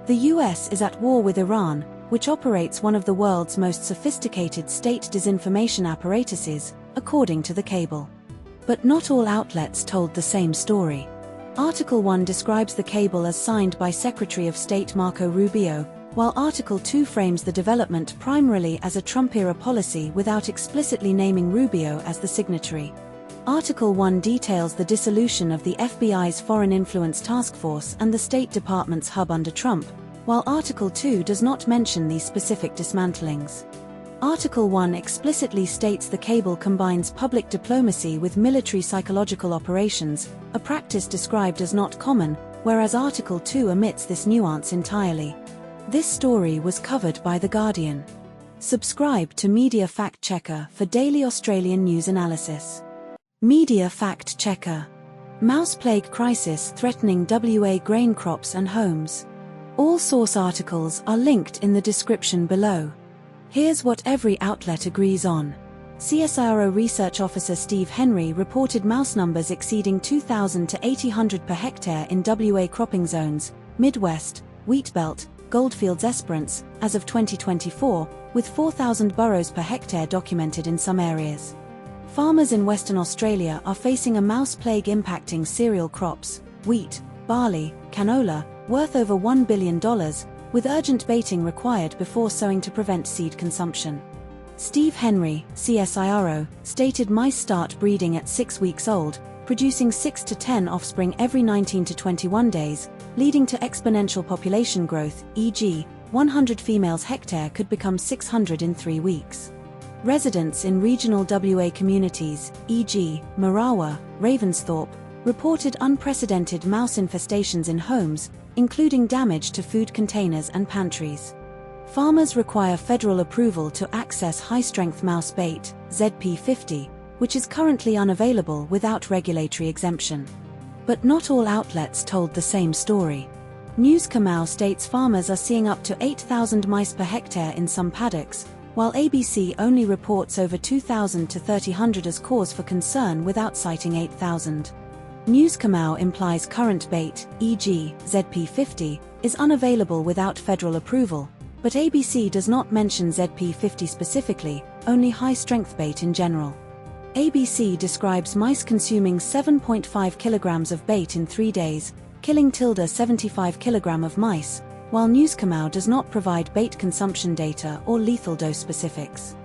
The US is at war with Iran, which operates one of the world's most sophisticated state disinformation apparatuses, according to the cable. But not all outlets told the same story. Article 1 describes the cable as signed by Secretary of State Marco Rubio, while Article 2 frames the development primarily as a Trump-era policy without explicitly naming Rubio as the signatory. Article 1 details the dissolution of the FBI's Foreign Influence Task Force and the State Department's hub under Trump, while Article 2 does not mention these specific dismantlings. Article 1 explicitly states the cable combines public diplomacy with military psychological operations, a practice described as not common, whereas Article 2 omits this nuance entirely. This story was covered by The Guardian. Subscribe to Media Fact Checker for daily Australian news analysis. Media Fact Checker. Mouse plague crisis threatening WA grain crops and homes. All source articles are linked in the description below. Here's what every outlet agrees on. CSIRO research officer Steve Henry reported mouse numbers exceeding 2,000 to 800 per hectare in WA cropping zones, Midwest, Wheatbelt, Goldfields Esperance, as of 2024, with 4,000 burrows per hectare documented in some areas. Farmers in Western Australia are facing a mouse plague impacting cereal crops, wheat, barley, canola, worth over $1 billion, with urgent baiting required before sowing to prevent seed consumption. Steve Henry, CSIRO, stated mice start breeding at 6 weeks old, producing 6 to 10 offspring every 19 to 21 days, leading to exponential population growth, e.g., 100 females hectare could become 600 in 3 weeks. Residents in regional WA communities, e.g., Marawa, Ravensthorpe, reported unprecedented mouse infestations in homes, including damage to food containers and pantries. Farmers require federal approval to access high-strength mouse bait, ZP50, which is currently unavailable without regulatory exemption. But not all outlets told the same story. News Kamau states farmers are seeing up to 8,000 mice per hectare in some paddocks, while ABC only reports over 2,000 to 3,000 as cause for concern without citing 8,000. News Kamau implies current bait, e.g., ZP50, is unavailable without federal approval, but ABC does not mention ZP50 specifically, only high-strength bait in general. ABC describes mice consuming 7.5 kilograms of bait in 3 days, killing 75 kilogram of mice, while News Kamau does not provide bait consumption data or lethal dose specifics.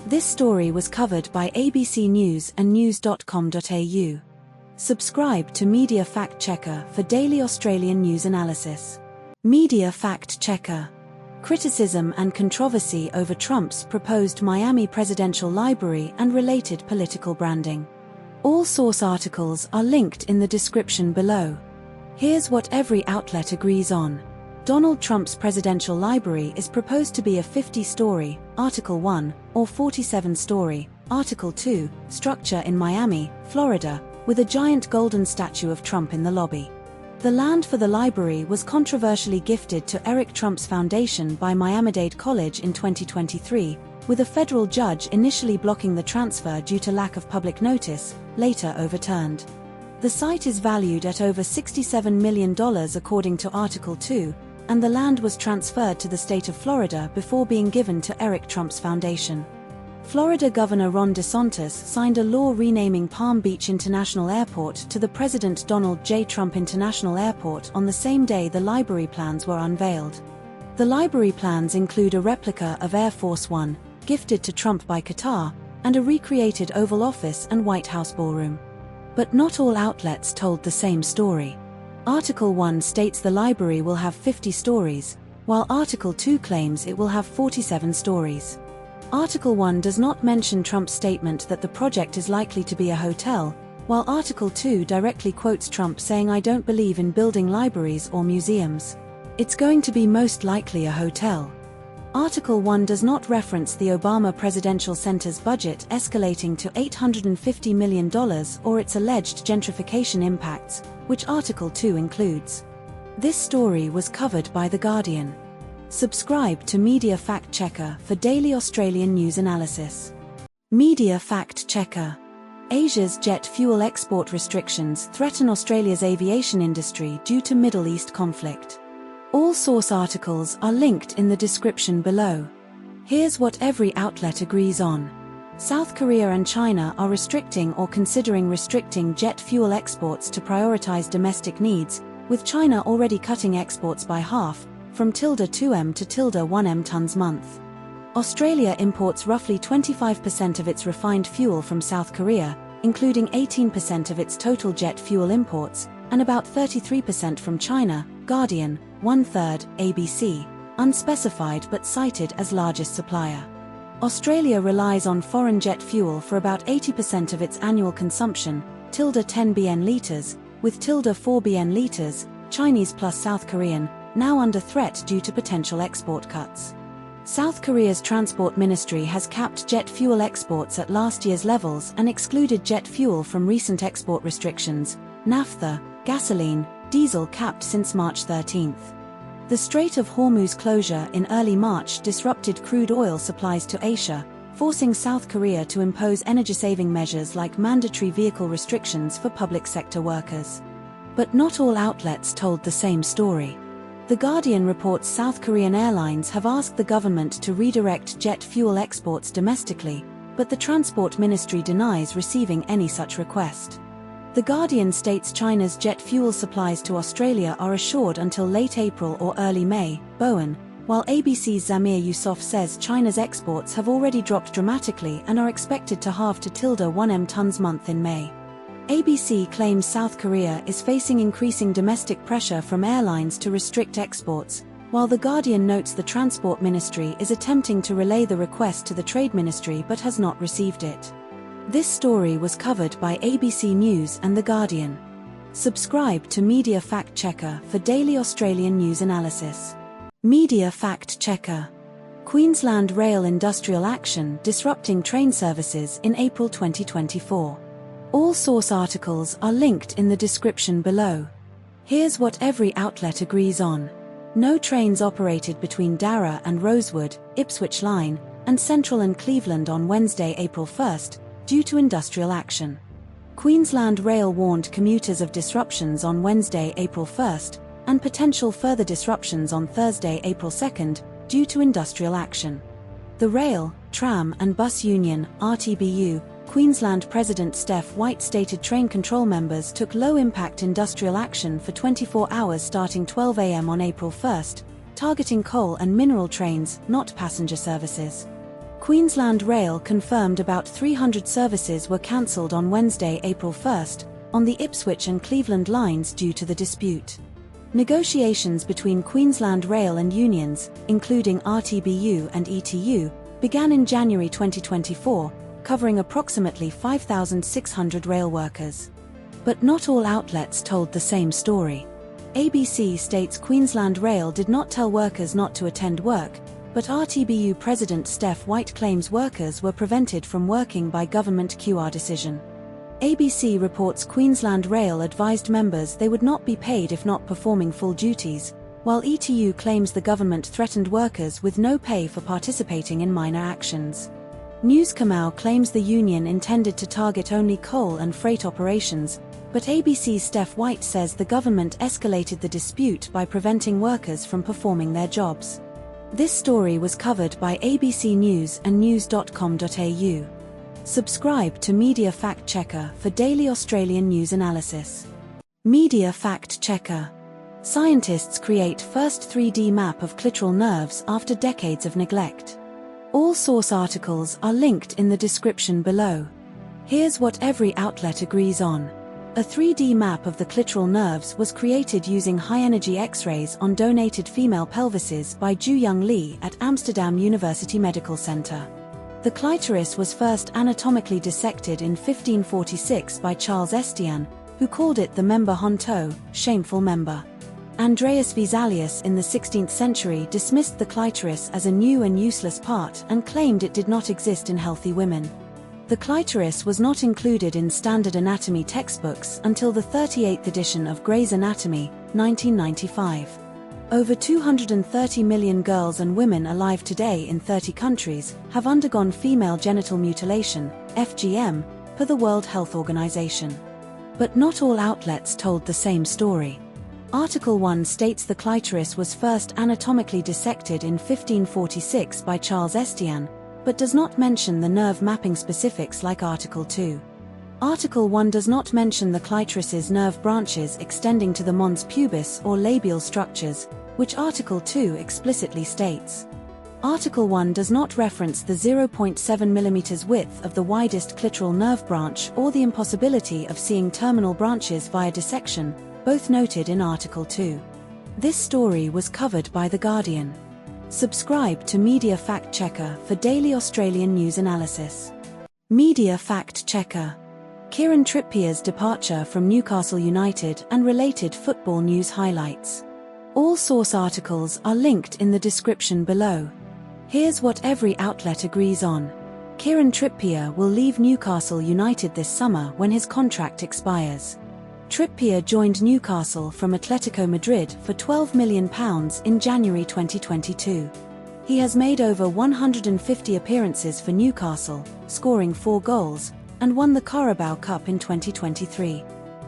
This story was covered by ABC News and news.com.au. Subscribe to Media Fact Checker for daily Australian news analysis. Media Fact Checker. Criticism and controversy over Trump's proposed Miami Presidential Library and related political branding. All source articles are linked in the description below. Here's what every outlet agrees on. Donald Trump's presidential library is proposed to be a 50-story, Article 1, or 47-story, Article 2, structure in Miami, Florida, with a giant golden statue of Trump in the lobby. The land for the library was controversially gifted to Eric Trump's foundation by Miami-Dade College in 2023, with a federal judge initially blocking the transfer due to lack of public notice, later overturned. The site is valued at over $67 million according to Article 2, and the land was transferred to the state of Florida before being given to Eric Trump's foundation. Florida Governor Ron DeSantis signed a law renaming Palm Beach International Airport to the President Donald J. Trump International Airport on the same day the library plans were unveiled. The library plans include a replica of Air Force One, gifted to Trump by Qatar, and a recreated Oval Office and White House ballroom. But not all outlets told the same story. Article 1 states the library will have 50 stories, while Article 2 claims it will have 47 stories. Article 1 does not mention Trump's statement that the project is likely to be a hotel, while Article 2 directly quotes Trump saying, "I don't believe in building libraries or museums. It's going to be most likely a hotel." Article 1 does not reference the Obama Presidential Center's budget escalating to $850 million or its alleged gentrification impacts, which Article 2 includes. This story was covered by The Guardian. Subscribe to Media Fact Checker for daily Australian news analysis. Media Fact Checker. Asia's jet fuel export restrictions threaten Australia's aviation industry due to Middle East conflict. All source articles are linked in the description below. Here's what every outlet agrees on. South Korea and China are restricting or considering restricting jet fuel exports to prioritize domestic needs, with China already cutting exports by half, from 2M to 1M tons month. Australia imports roughly 25% of its refined fuel from South Korea, including 18% of its total jet fuel imports, and about 33% from China, Guardian, 1/3, ABC, unspecified but cited as largest supplier. Australia relies on foreign jet fuel for about 80% of its annual consumption, 10 BN litres, with 4 BN litres, Chinese plus South Korean, now under threat due to potential export cuts. South Korea's transport ministry has capped jet fuel exports at last year's levels and excluded jet fuel from recent export restrictions, naphtha, gasoline, diesel capped since March 13. The Strait of Hormuz closure in early March disrupted crude oil supplies to Asia, forcing South Korea to impose energy-saving measures like mandatory vehicle restrictions for public sector workers. But not all outlets told the same story. The Guardian reports South Korean airlines have asked the government to redirect jet fuel exports domestically, but the Transport Ministry denies receiving any such request. The Guardian states China's jet fuel supplies to Australia are assured until late April or early May, Bowen, while ABC's Zamir Yousaf says China's exports have already dropped dramatically and are expected to halve to 1 tons month in May. ABC claims South Korea is facing increasing domestic pressure from airlines to restrict exports, while The Guardian notes the Transport Ministry is attempting to relay the request to the Trade Ministry but has not received it. This story was covered by ABC News and The Guardian. Subscribe to Media Fact Checker for daily Australian news analysis. Media Fact Checker. Queensland Rail Industrial Action disrupting train services in April 2024. All source articles are linked in the description below. Here's what every outlet agrees on. No trains operated between Darra and Rosewood, Ipswich Line, and Central and Cleveland on Wednesday, April 1st, due to industrial action. Queensland Rail warned commuters of disruptions on Wednesday, April 1st, and potential further disruptions on Thursday, April 2nd, due to industrial action. The Rail, Tram and Bus Union, RTBU, Queensland President Steph White stated train control members took low-impact industrial action for 24 hours starting 12 a.m. on April 1st, targeting coal and mineral trains, not passenger services. Queensland Rail confirmed about 300 services were cancelled on Wednesday, April 1st, on the Ipswich and Cleveland lines due to the dispute. Negotiations between Queensland Rail and unions, including RTBU and ETU, began in January 2024, covering approximately 5,600 rail workers. But not all outlets told the same story. ABC states Queensland Rail did not tell workers not to attend work, but RTBU President Steph White claims workers were prevented from working by government QR decision. ABC reports Queensland Rail advised members they would not be paid if not performing full duties, while ETU claims the government threatened workers with no pay for participating in minor actions. News Kamau claims the union intended to target only coal and freight operations, but ABC's Steph White says the government escalated the dispute by preventing workers from performing their jobs. This story was covered by ABC News and news.com.au. Subscribe to Media Fact Checker for daily Australian news analysis. Media Fact Checker. Scientists create first 3D map of clitoral nerves after decades of neglect. All source articles are linked in the description below. Here's what every outlet agrees on. A 3D map of the clitoral nerves was created using high-energy X-rays on donated female pelvises by Ju-Young Lee at Amsterdam University Medical Center. The clitoris was first anatomically dissected in 1546 by Charles Estienne, who called it the member honto, shameful member. Andreas Vesalius in the 16th century dismissed the clitoris as a new and useless part and claimed it did not exist in healthy women. The clitoris was not included in standard anatomy textbooks until the 38th edition of Gray's Anatomy, 1995. Over 230 million girls and women alive today in 30 countries have undergone female genital mutilation, FGM, per the World Health Organization. But not all outlets told the same story. Article 1 states the clitoris was first anatomically dissected in 1546 by Charles Estienne, but does not mention the nerve mapping specifics like Article 2. Article 1 does not mention the clitoris's nerve branches extending to the mons pubis or labial structures, which Article 2 explicitly states. Article 1 does not reference the 0.7 mm width of the widest clitoral nerve branch or the impossibility of seeing terminal branches via dissection, both noted in Article 2. This story was covered by The Guardian. Subscribe to Media Fact Checker for daily Australian news analysis. Media Fact Checker. Kieran Trippier's departure from Newcastle United and related football news highlights. All source articles are linked in the description below. Here's what every outlet agrees on. Kieran Trippier will leave Newcastle United this summer when his contract expires. Trippier joined Newcastle from Atletico Madrid for £12 million in January 2022. He has made over 150 appearances for Newcastle, scoring 4 goals, and won the Carabao Cup in 2023.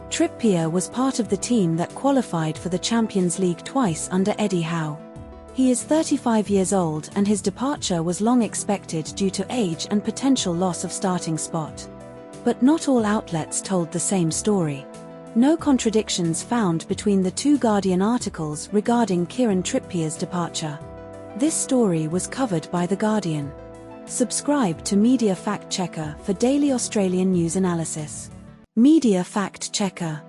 Trippier was part of the team that qualified for the Champions League twice under Eddie Howe. He is 35 years old and his departure was long expected due to age and potential loss of starting spot. But not all outlets told the same story. No contradictions found between the two Guardian articles regarding Kieran Trippier's departure. This story was covered by The Guardian. Subscribe to Media Fact Checker for daily Australian news analysis. Media Fact Checker.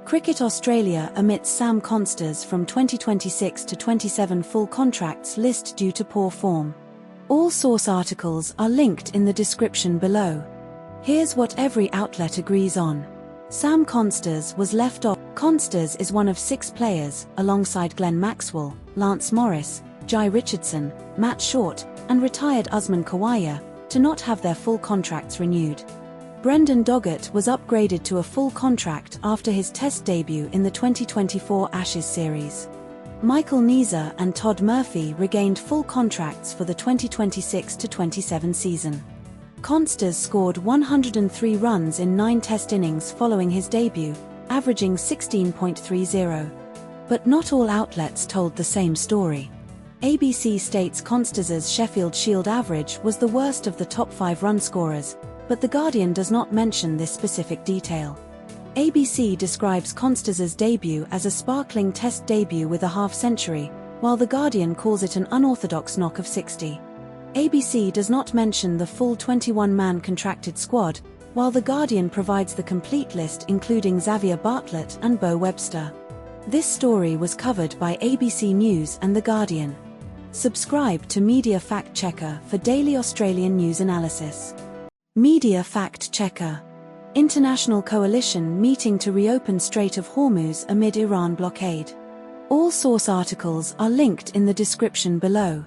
Cricket Australia omits Sam Consters from 2026 to 27 full contracts list due to poor form. All source articles are linked in the description below. Here's what every outlet agrees on. Sam Consters was left off. Consters is one of 6 players, alongside Glenn Maxwell, Lance Morris, Jai Richardson, Matt Short, and retired Usman Khawaja, to not have their full contracts renewed. Brendan Doggett was upgraded to a full contract after his Test debut in the 2024 Ashes series. Michael Neser and Todd Murphy regained full contracts for the 2026-27 season. Consters scored 103 runs in 9 Test innings following his debut, averaging 16.30. But not all outlets told the same story. ABC states Consters' Sheffield Shield average was the worst of the top 5 run scorers, but The Guardian does not mention this specific detail. ABC describes Consters' debut as a sparkling Test debut with a half-century, while The Guardian calls it an unorthodox knock of 60. ABC does not mention the full 21-man contracted squad, while The Guardian provides the complete list including Xavier Bartlett and Bo Webster. This story was covered by ABC News and The Guardian. Subscribe to Media Fact Checker for daily Australian news analysis. Media Fact Checker. International coalition meeting to reopen Strait of Hormuz amid Iran blockade. All source articles are linked in the description below.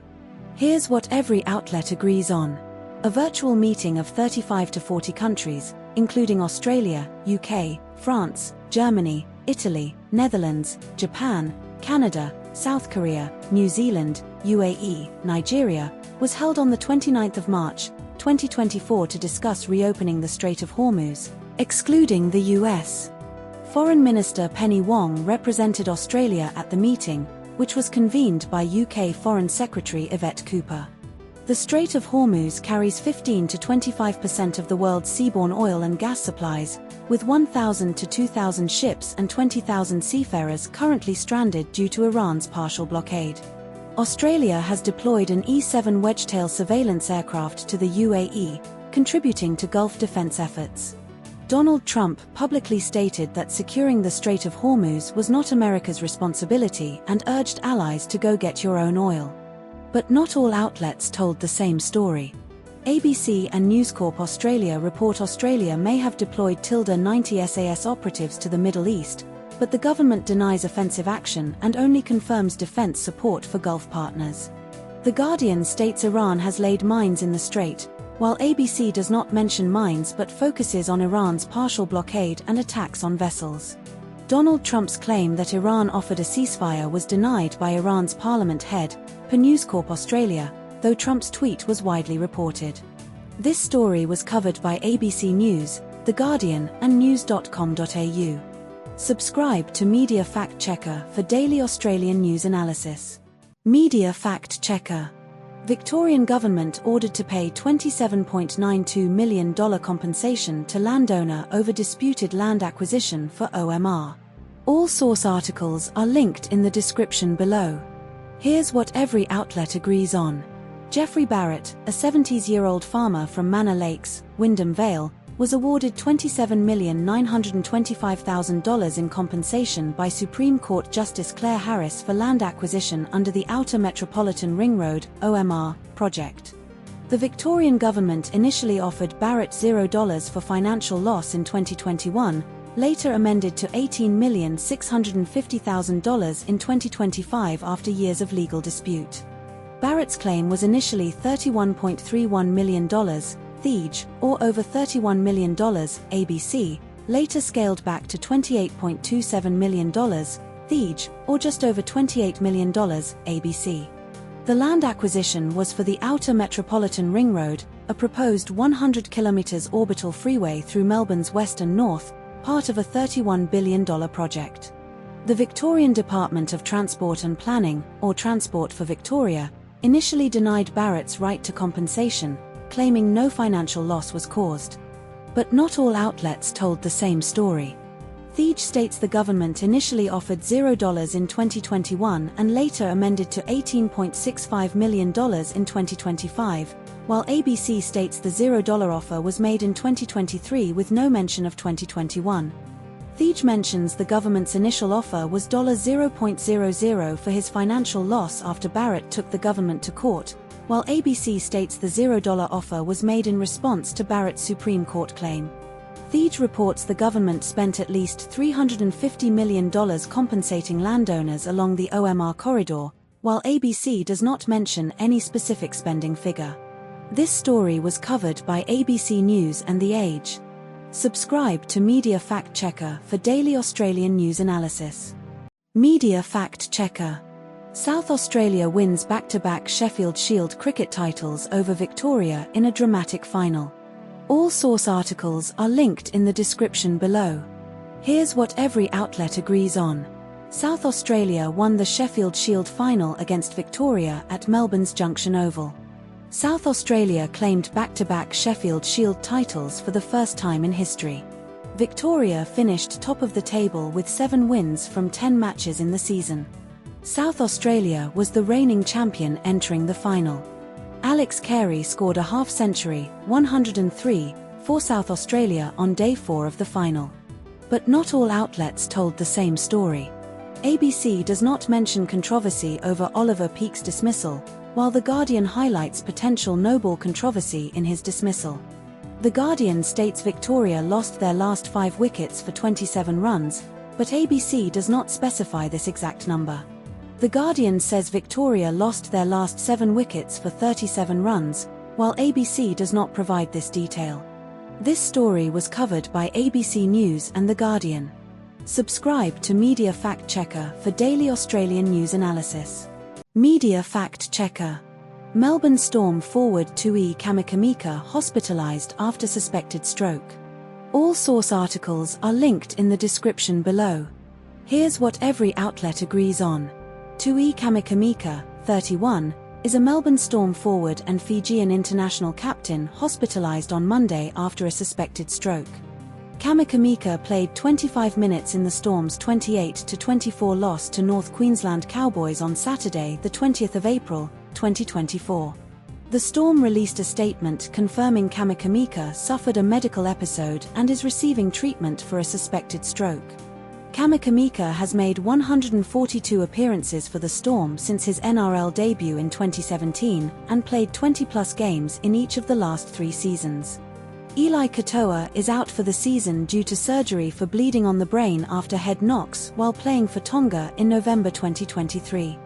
Here's what every outlet agrees on. A virtual meeting of 35 to 40 countries, including Australia, UK, France, Germany, Italy, Netherlands, Japan, Canada, South Korea, New Zealand, UAE, Nigeria, was held on the 29th of March, 2024 to discuss reopening the Strait of Hormuz, excluding the US. Foreign Minister Penny Wong represented Australia at the meeting, which was convened by UK Foreign Secretary Yvette Cooper. The Strait of Hormuz carries 15 to 25% of the world's seaborne oil and gas supplies, with 1,000 to 2,000 ships and 20,000 seafarers currently stranded due to Iran's partial blockade. Australia has deployed an E-7 Wedgetail surveillance aircraft to the UAE, contributing to Gulf defense efforts. Donald Trump publicly stated that securing the Strait of Hormuz was not America's responsibility and urged allies to go get your own oil. But not all outlets told the same story. ABC and News Corp Australia report Australia may have deployed -90 SAS operatives to the Middle East, but the government denies offensive action and only confirms defense support for Gulf partners. The Guardian states Iran has laid mines in the strait, while ABC does not mention mines but focuses on Iran's partial blockade and attacks on vessels. Donald Trump's claim that Iran offered a ceasefire was denied by Iran's parliament head, per News Corp Australia, though Trump's tweet was widely reported. This story was covered by ABC News, The Guardian, and news.com.au. Subscribe to Media Fact Checker for daily Australian news analysis. Media Fact Checker. Victorian government ordered to pay $27.92 million compensation to landowner over disputed land acquisition for OMR. All source articles are linked in the description below. Here's what every outlet agrees on. Jeffrey Barrett, a 70-year-old farmer from Manor Lakes, Wyndham Vale, was awarded $27,925,000 in compensation by Supreme Court Justice Claire Harris for land acquisition under the Outer Metropolitan Ring Road (OMR) project. The Victorian government initially offered Barrett $0 for financial loss in 2021, later amended to $18,650,000 in 2025 after years of legal dispute. Barrett's claim was initially $31.31 million, THEJ, or over $31 million, ABC, later scaled back to $28.27 million, THEJ, or just over $28 million, ABC. The land acquisition was for the Outer Metropolitan Ring Road, a proposed 100 km orbital freeway through Melbourne's west and north, part of a $31 billion project. The Victorian Department of Transport and Planning, or Transport for Victoria, initially denied Barrett's right to compensation, claiming no financial loss was caused. But not all outlets told the same story. Theej states the government initially offered $0 in 2021 and later amended to $18.65 million in 2025, while ABC states the $0 offer was made in 2023 with no mention of 2021. Theej mentions the government's initial offer was $0.00 for his financial loss after Barrett took the government to court, while ABC states the $0 offer was made in response to Barrett's Supreme Court claim. Theej reports the government spent at least $350 million compensating landowners along the OMR corridor, while ABC does not mention any specific spending figure. This story was covered by ABC News and The Age. Subscribe to Media Fact Checker for daily Australian news analysis. Media Fact Checker. South Australia wins back-to-back Sheffield Shield cricket titles over Victoria in a dramatic final. All source articles are linked in the description below. Here's what every outlet agrees on. South Australia won the Sheffield Shield final against Victoria at Melbourne's Junction Oval. South Australia claimed back-to-back Sheffield Shield titles for the first time in history. Victoria finished top of the table with 7 wins from 10 matches in the season. South Australia was the reigning champion entering the final. Alex Carey scored a half-century, 103, for South Australia on day 4 of the final. But not all outlets told the same story. ABC does not mention controversy over Oliver Peake's dismissal, while The Guardian highlights potential no-ball controversy in his dismissal. The Guardian states Victoria lost their last 5 wickets for 27 runs, but ABC does not specify this exact number. The Guardian says Victoria lost their last 7 wickets for 37 runs, while ABC does not provide this detail. This story was covered by ABC News and The Guardian. Subscribe to Media Fact Checker for daily Australian news analysis. Media Fact Checker. Melbourne Storm forward Tui Kamikamica hospitalised after suspected stroke. All source articles are linked in the description below. Here's what every outlet agrees on. Tui Kamikamica, 31, is a Melbourne Storm forward and Fijian international captain hospitalised on Monday after a suspected stroke. Kamikamica played 25 minutes in the Storm's 28-24 loss to North Queensland Cowboys on Saturday, the 20th of April, 2024. The Storm released a statement confirming Kamikamica suffered a medical episode and is receiving treatment for a suspected stroke. Kamikamica has made 142 appearances for the Storm since his NRL debut in 2017 and played 20-plus games in each of the last 3 seasons. Eli Katoa is out for the season due to surgery for bleeding on the brain after head knocks while playing for Tonga in November 2023.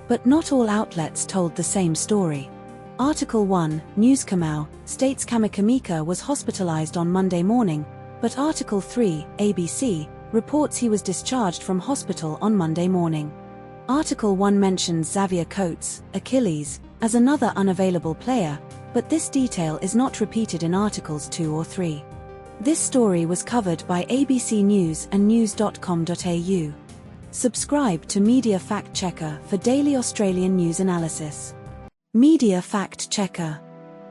But not all outlets told the same story. Article 1, News Kamau, states Kamikamica was hospitalised on Monday morning, but Article 3, ABC, reports he was discharged from hospital on Monday morning. Article 1 mentions Xavier Coates, Achilles, as another unavailable player, but this detail is not repeated in Articles 2 or 3. This story was covered by ABC News and news.com.au. Subscribe to Media Fact Checker for daily Australian news analysis. Media Fact Checker.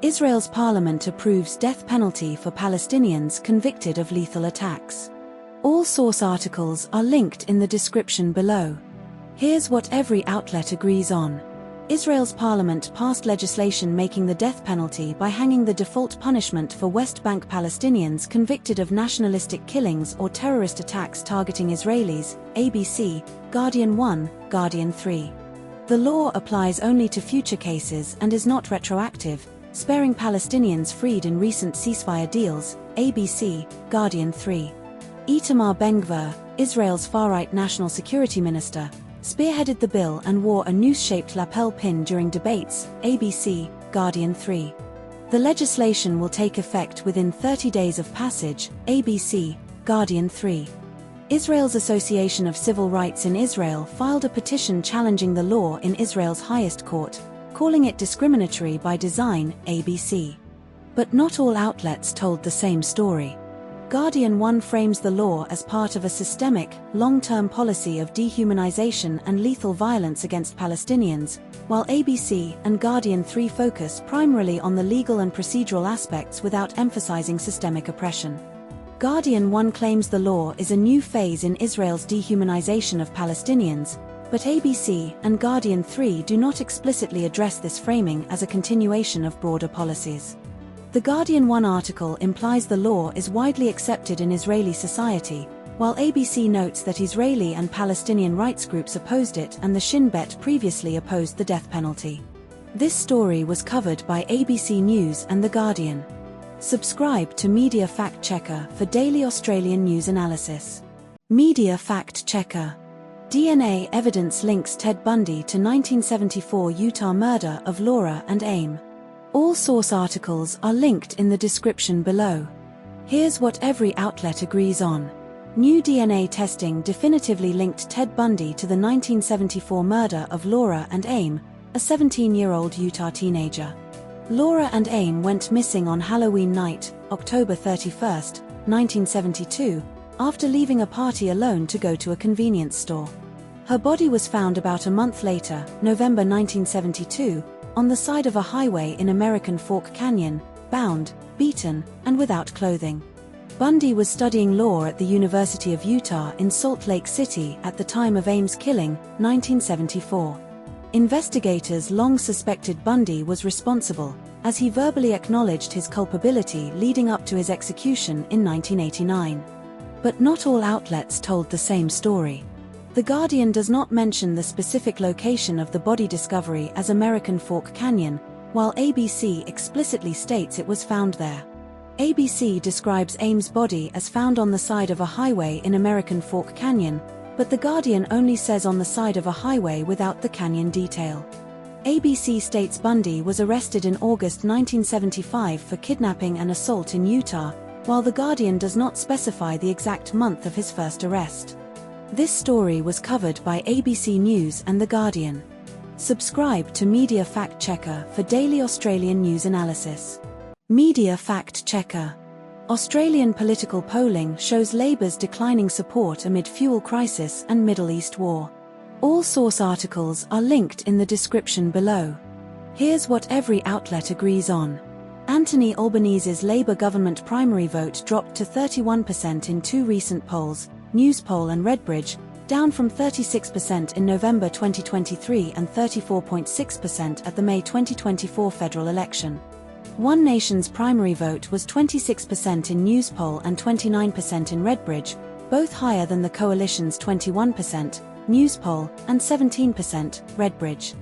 Israel's parliament approves death penalty for Palestinians convicted of lethal attacks. All source articles are linked in the description below. Here's what every outlet agrees on. Israel's parliament passed legislation making the death penalty by hanging the default punishment for West Bank Palestinians convicted of nationalistic killings or terrorist attacks targeting Israelis, ABC, Guardian 1, Guardian 3. The law applies only to future cases and is not retroactive, sparing Palestinians freed in recent ceasefire deals, ABC, Guardian 3. Itamar Ben-Gvir, Israel's far-right national security minister, spearheaded the bill and wore a noose-shaped lapel pin during debates, ABC, Guardian 3. The legislation will take effect within 30 days of passage, ABC, Guardian 3. Israel's Association of Civil Rights in Israel filed a petition challenging the law in Israel's highest court, calling it discriminatory by design, ABC. But not all outlets told the same story. Guardian 1 frames the law as part of a systemic, long-term policy of dehumanization and lethal violence against Palestinians, while ABC and Guardian 3 focus primarily on the legal and procedural aspects without emphasizing systemic oppression. Guardian 1 claims the law is a new phase in Israel's dehumanization of Palestinians, but ABC and Guardian 3 do not explicitly address this framing as a continuation of broader policies. The Guardian 1 article implies the law is widely accepted in Israeli society, while ABC notes that Israeli and Palestinian rights groups opposed it and the Shin Bet previously opposed the death penalty. This story was covered by ABC News and The Guardian. Subscribe to Media Fact Checker for daily Australian news analysis. Media Fact Checker. DNA evidence links Ted Bundy to 1974 Utah murder of Laura and Aim. All source articles are linked in the description below. Here's what every outlet agrees on. New DNA testing definitively linked Ted Bundy to the 1974 murder of Laura and Aim, a 17-year-old Utah teenager. Laura and Aim went missing on Halloween night, October 31, 1972, after leaving a party alone to go to a convenience store. Her body was found about a month later, November 1972, on the side of a highway in American Fork Canyon, bound, beaten, and without clothing. Bundy was studying law at the University of Utah in Salt Lake City at the time of Aim's killing, 1974. Investigators long suspected Bundy was responsible, as he verbally acknowledged his culpability leading up to his execution in 1989. But not all outlets told the same story. The Guardian does not mention the specific location of the body discovery as American Fork Canyon, while ABC explicitly states it was found there. ABC describes Aim's body as found on the side of a highway in American Fork Canyon, but The Guardian only says on the side of a highway without the canyon detail. ABC states Bundy was arrested in August 1975 for kidnapping and assault in Utah, while The Guardian does not specify the exact month of his first arrest. This story was covered by ABC News and The Guardian. Subscribe to Media Fact Checker for daily Australian news analysis. Media Fact Checker. Australian political polling shows Labor's declining support amid fuel crisis and Middle East war. All source articles are linked in the description below. Here's what every outlet agrees on. Anthony Albanese's Labor government primary vote dropped to 31% in two recent polls, Newspoll and Redbridge, down from 36% in November 2023 and 34.6% at the May 2024 federal election. One Nation's primary vote was 26% in Newspoll and 29% in Redbridge, both higher than the coalition's 21%, Newspoll, and 17%, Redbridge.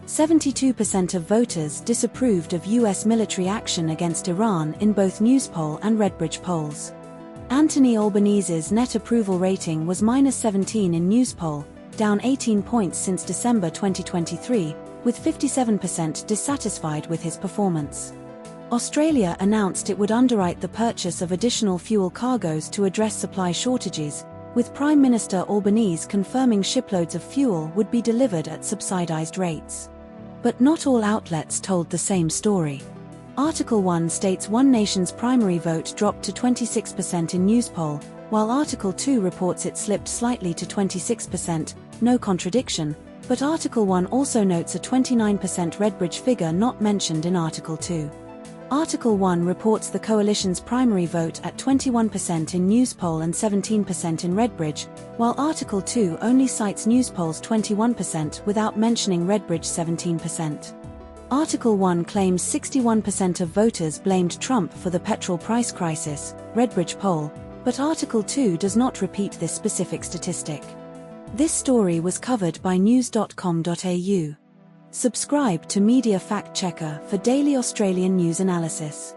72% of voters disapproved of US military action against Iran in both Newspoll and Redbridge polls. Anthony Albanese's net approval rating was -17 in Newspoll, down 18 points since December 2023, with 57% dissatisfied with his performance. Australia announced it would underwrite the purchase of additional fuel cargoes to address supply shortages, with Prime Minister Albanese confirming shiploads of fuel would be delivered at subsidised rates. But not all outlets told the same story. Article 1 states One Nation's primary vote dropped to 26% in Newspoll, while Article 2 reports it slipped slightly to 26%, no contradiction, but Article 1 also notes a 29% Redbridge figure not mentioned in Article 2. Article 1 reports the coalition's primary vote at 21% in Newspoll and 17% in Redbridge, while Article 2 only cites Newspoll's 21% without mentioning Redbridge 17%. Article 1 claims 61% of voters blamed Trump for the petrol price crisis, Redbridge poll, but Article 2 does not repeat this specific statistic. This story was covered by news.com.au. Subscribe to Media Fact Checker for daily Australian news analysis.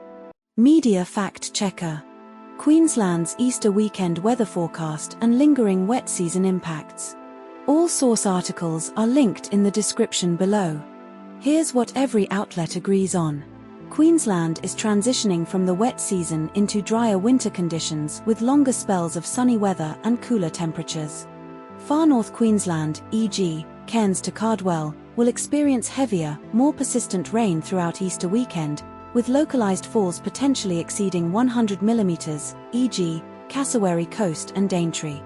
Media Fact Checker. Queensland's Easter weekend weather forecast and lingering wet season impacts. All source articles are linked in the description below. Here's what every outlet agrees on. Queensland is transitioning from the wet season into drier winter conditions with longer spells of sunny weather and cooler temperatures. Far North Queensland, e.g., Cairns to Cardwell, will experience heavier, more persistent rain throughout Easter weekend, with localized falls potentially exceeding 100 mm, e.g., Cassowary Coast and Daintree.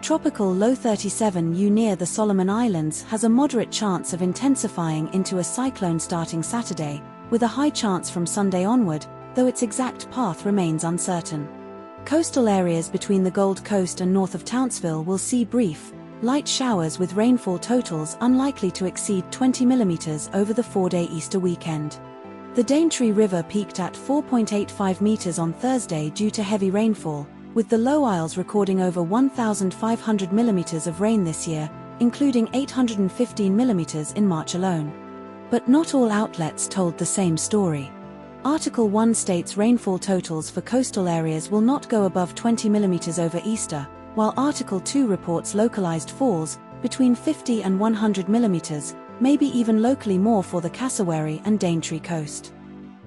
Tropical low 37U near the Solomon Islands has a moderate chance of intensifying into a cyclone starting Saturday, with a high chance from Sunday onward, though its exact path remains uncertain. Coastal areas between the Gold Coast and north of Townsville will see brief, light showers with rainfall totals unlikely to exceed 20 mm over the 4-day Easter weekend. The Daintree River peaked at 4.85 meters on Thursday due to heavy rainfall, with the Low Isles recording over 1,500 millimeters of rain this year, including 815 millimeters in March alone. But not all outlets told the same story. Article 1 states rainfall totals for coastal areas will not go above 20 millimeters over Easter, while Article 2 reports localized falls between 50 and 100 millimeters, maybe even locally more for the Cassowary and Daintree coast.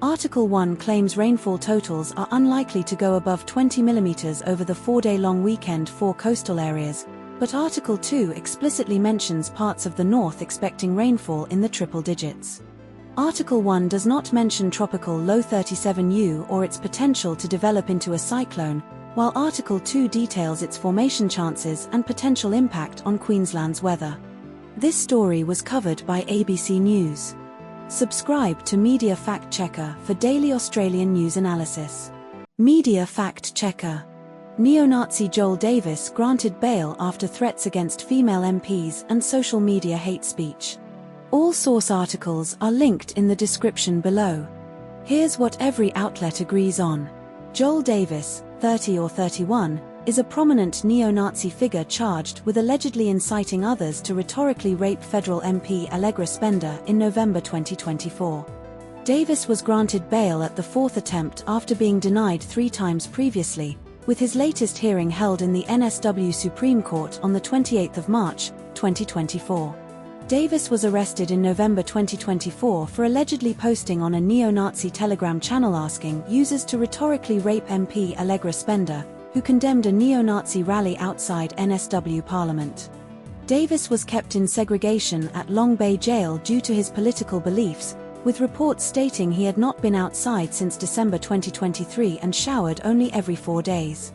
Article 1 claims rainfall totals are unlikely to go above 20 millimeters over the 4-day-long weekend for coastal areas, but Article 2 explicitly mentions parts of the north expecting rainfall in the triple digits. Article 1 does not mention tropical low 37U or its potential to develop into a cyclone, while Article 2 details its formation chances and potential impact on Queensland's weather. This story was covered by ABC News. Subscribe to Media Fact Checker for daily Australian news analysis. Media Fact Checker. Neo-Nazi Joel Davis granted bail after threats against female MPs and social media hate speech. All source articles are linked in the description below. Here's what every outlet agrees on. Joel Davis, 30 or 31, is a prominent neo-Nazi figure charged with allegedly inciting others to rhetorically rape federal MP Allegra Spender in November 2024. Davis was granted bail at the fourth attempt after being denied 3 times previously, with his latest hearing held in the NSW Supreme Court on the 28th of March, 2024. Davis was arrested in November 2024 for allegedly posting on a neo-Nazi Telegram channel asking users to rhetorically rape MP Allegra Spender, who condemned a neo-Nazi rally outside NSW Parliament. Davis was kept in segregation at Long Bay Jail due to his political beliefs, with reports stating he had not been outside since December 2023 and showered only every 4 days.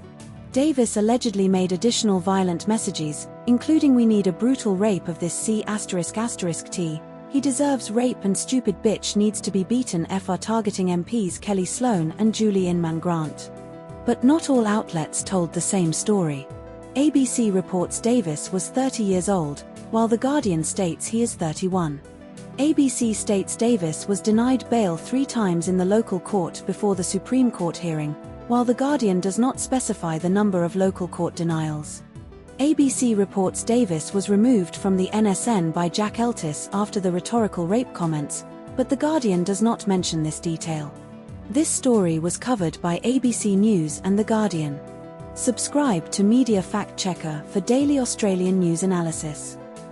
Davis allegedly made additional violent messages, including "We need a brutal rape of this C***T, he deserves rape and stupid bitch needs to be beaten" fr targeting MPs Kelly Sloan and Julie Inman Grant. But not all outlets told the same story. ABC reports Davis was 30 years old, while The Guardian states he is 31. ABC states Davis was denied bail 3 times in the local court before the Supreme Court hearing, while The Guardian does not specify the number of local court denials. ABC reports Davis was removed from the NSN by Jack Eltis after the rhetorical rape comments, but The Guardian does not mention this detail. This story was covered by ABC News and The Guardian. Subscribe to Media Fact Checker for daily Australian news analysis.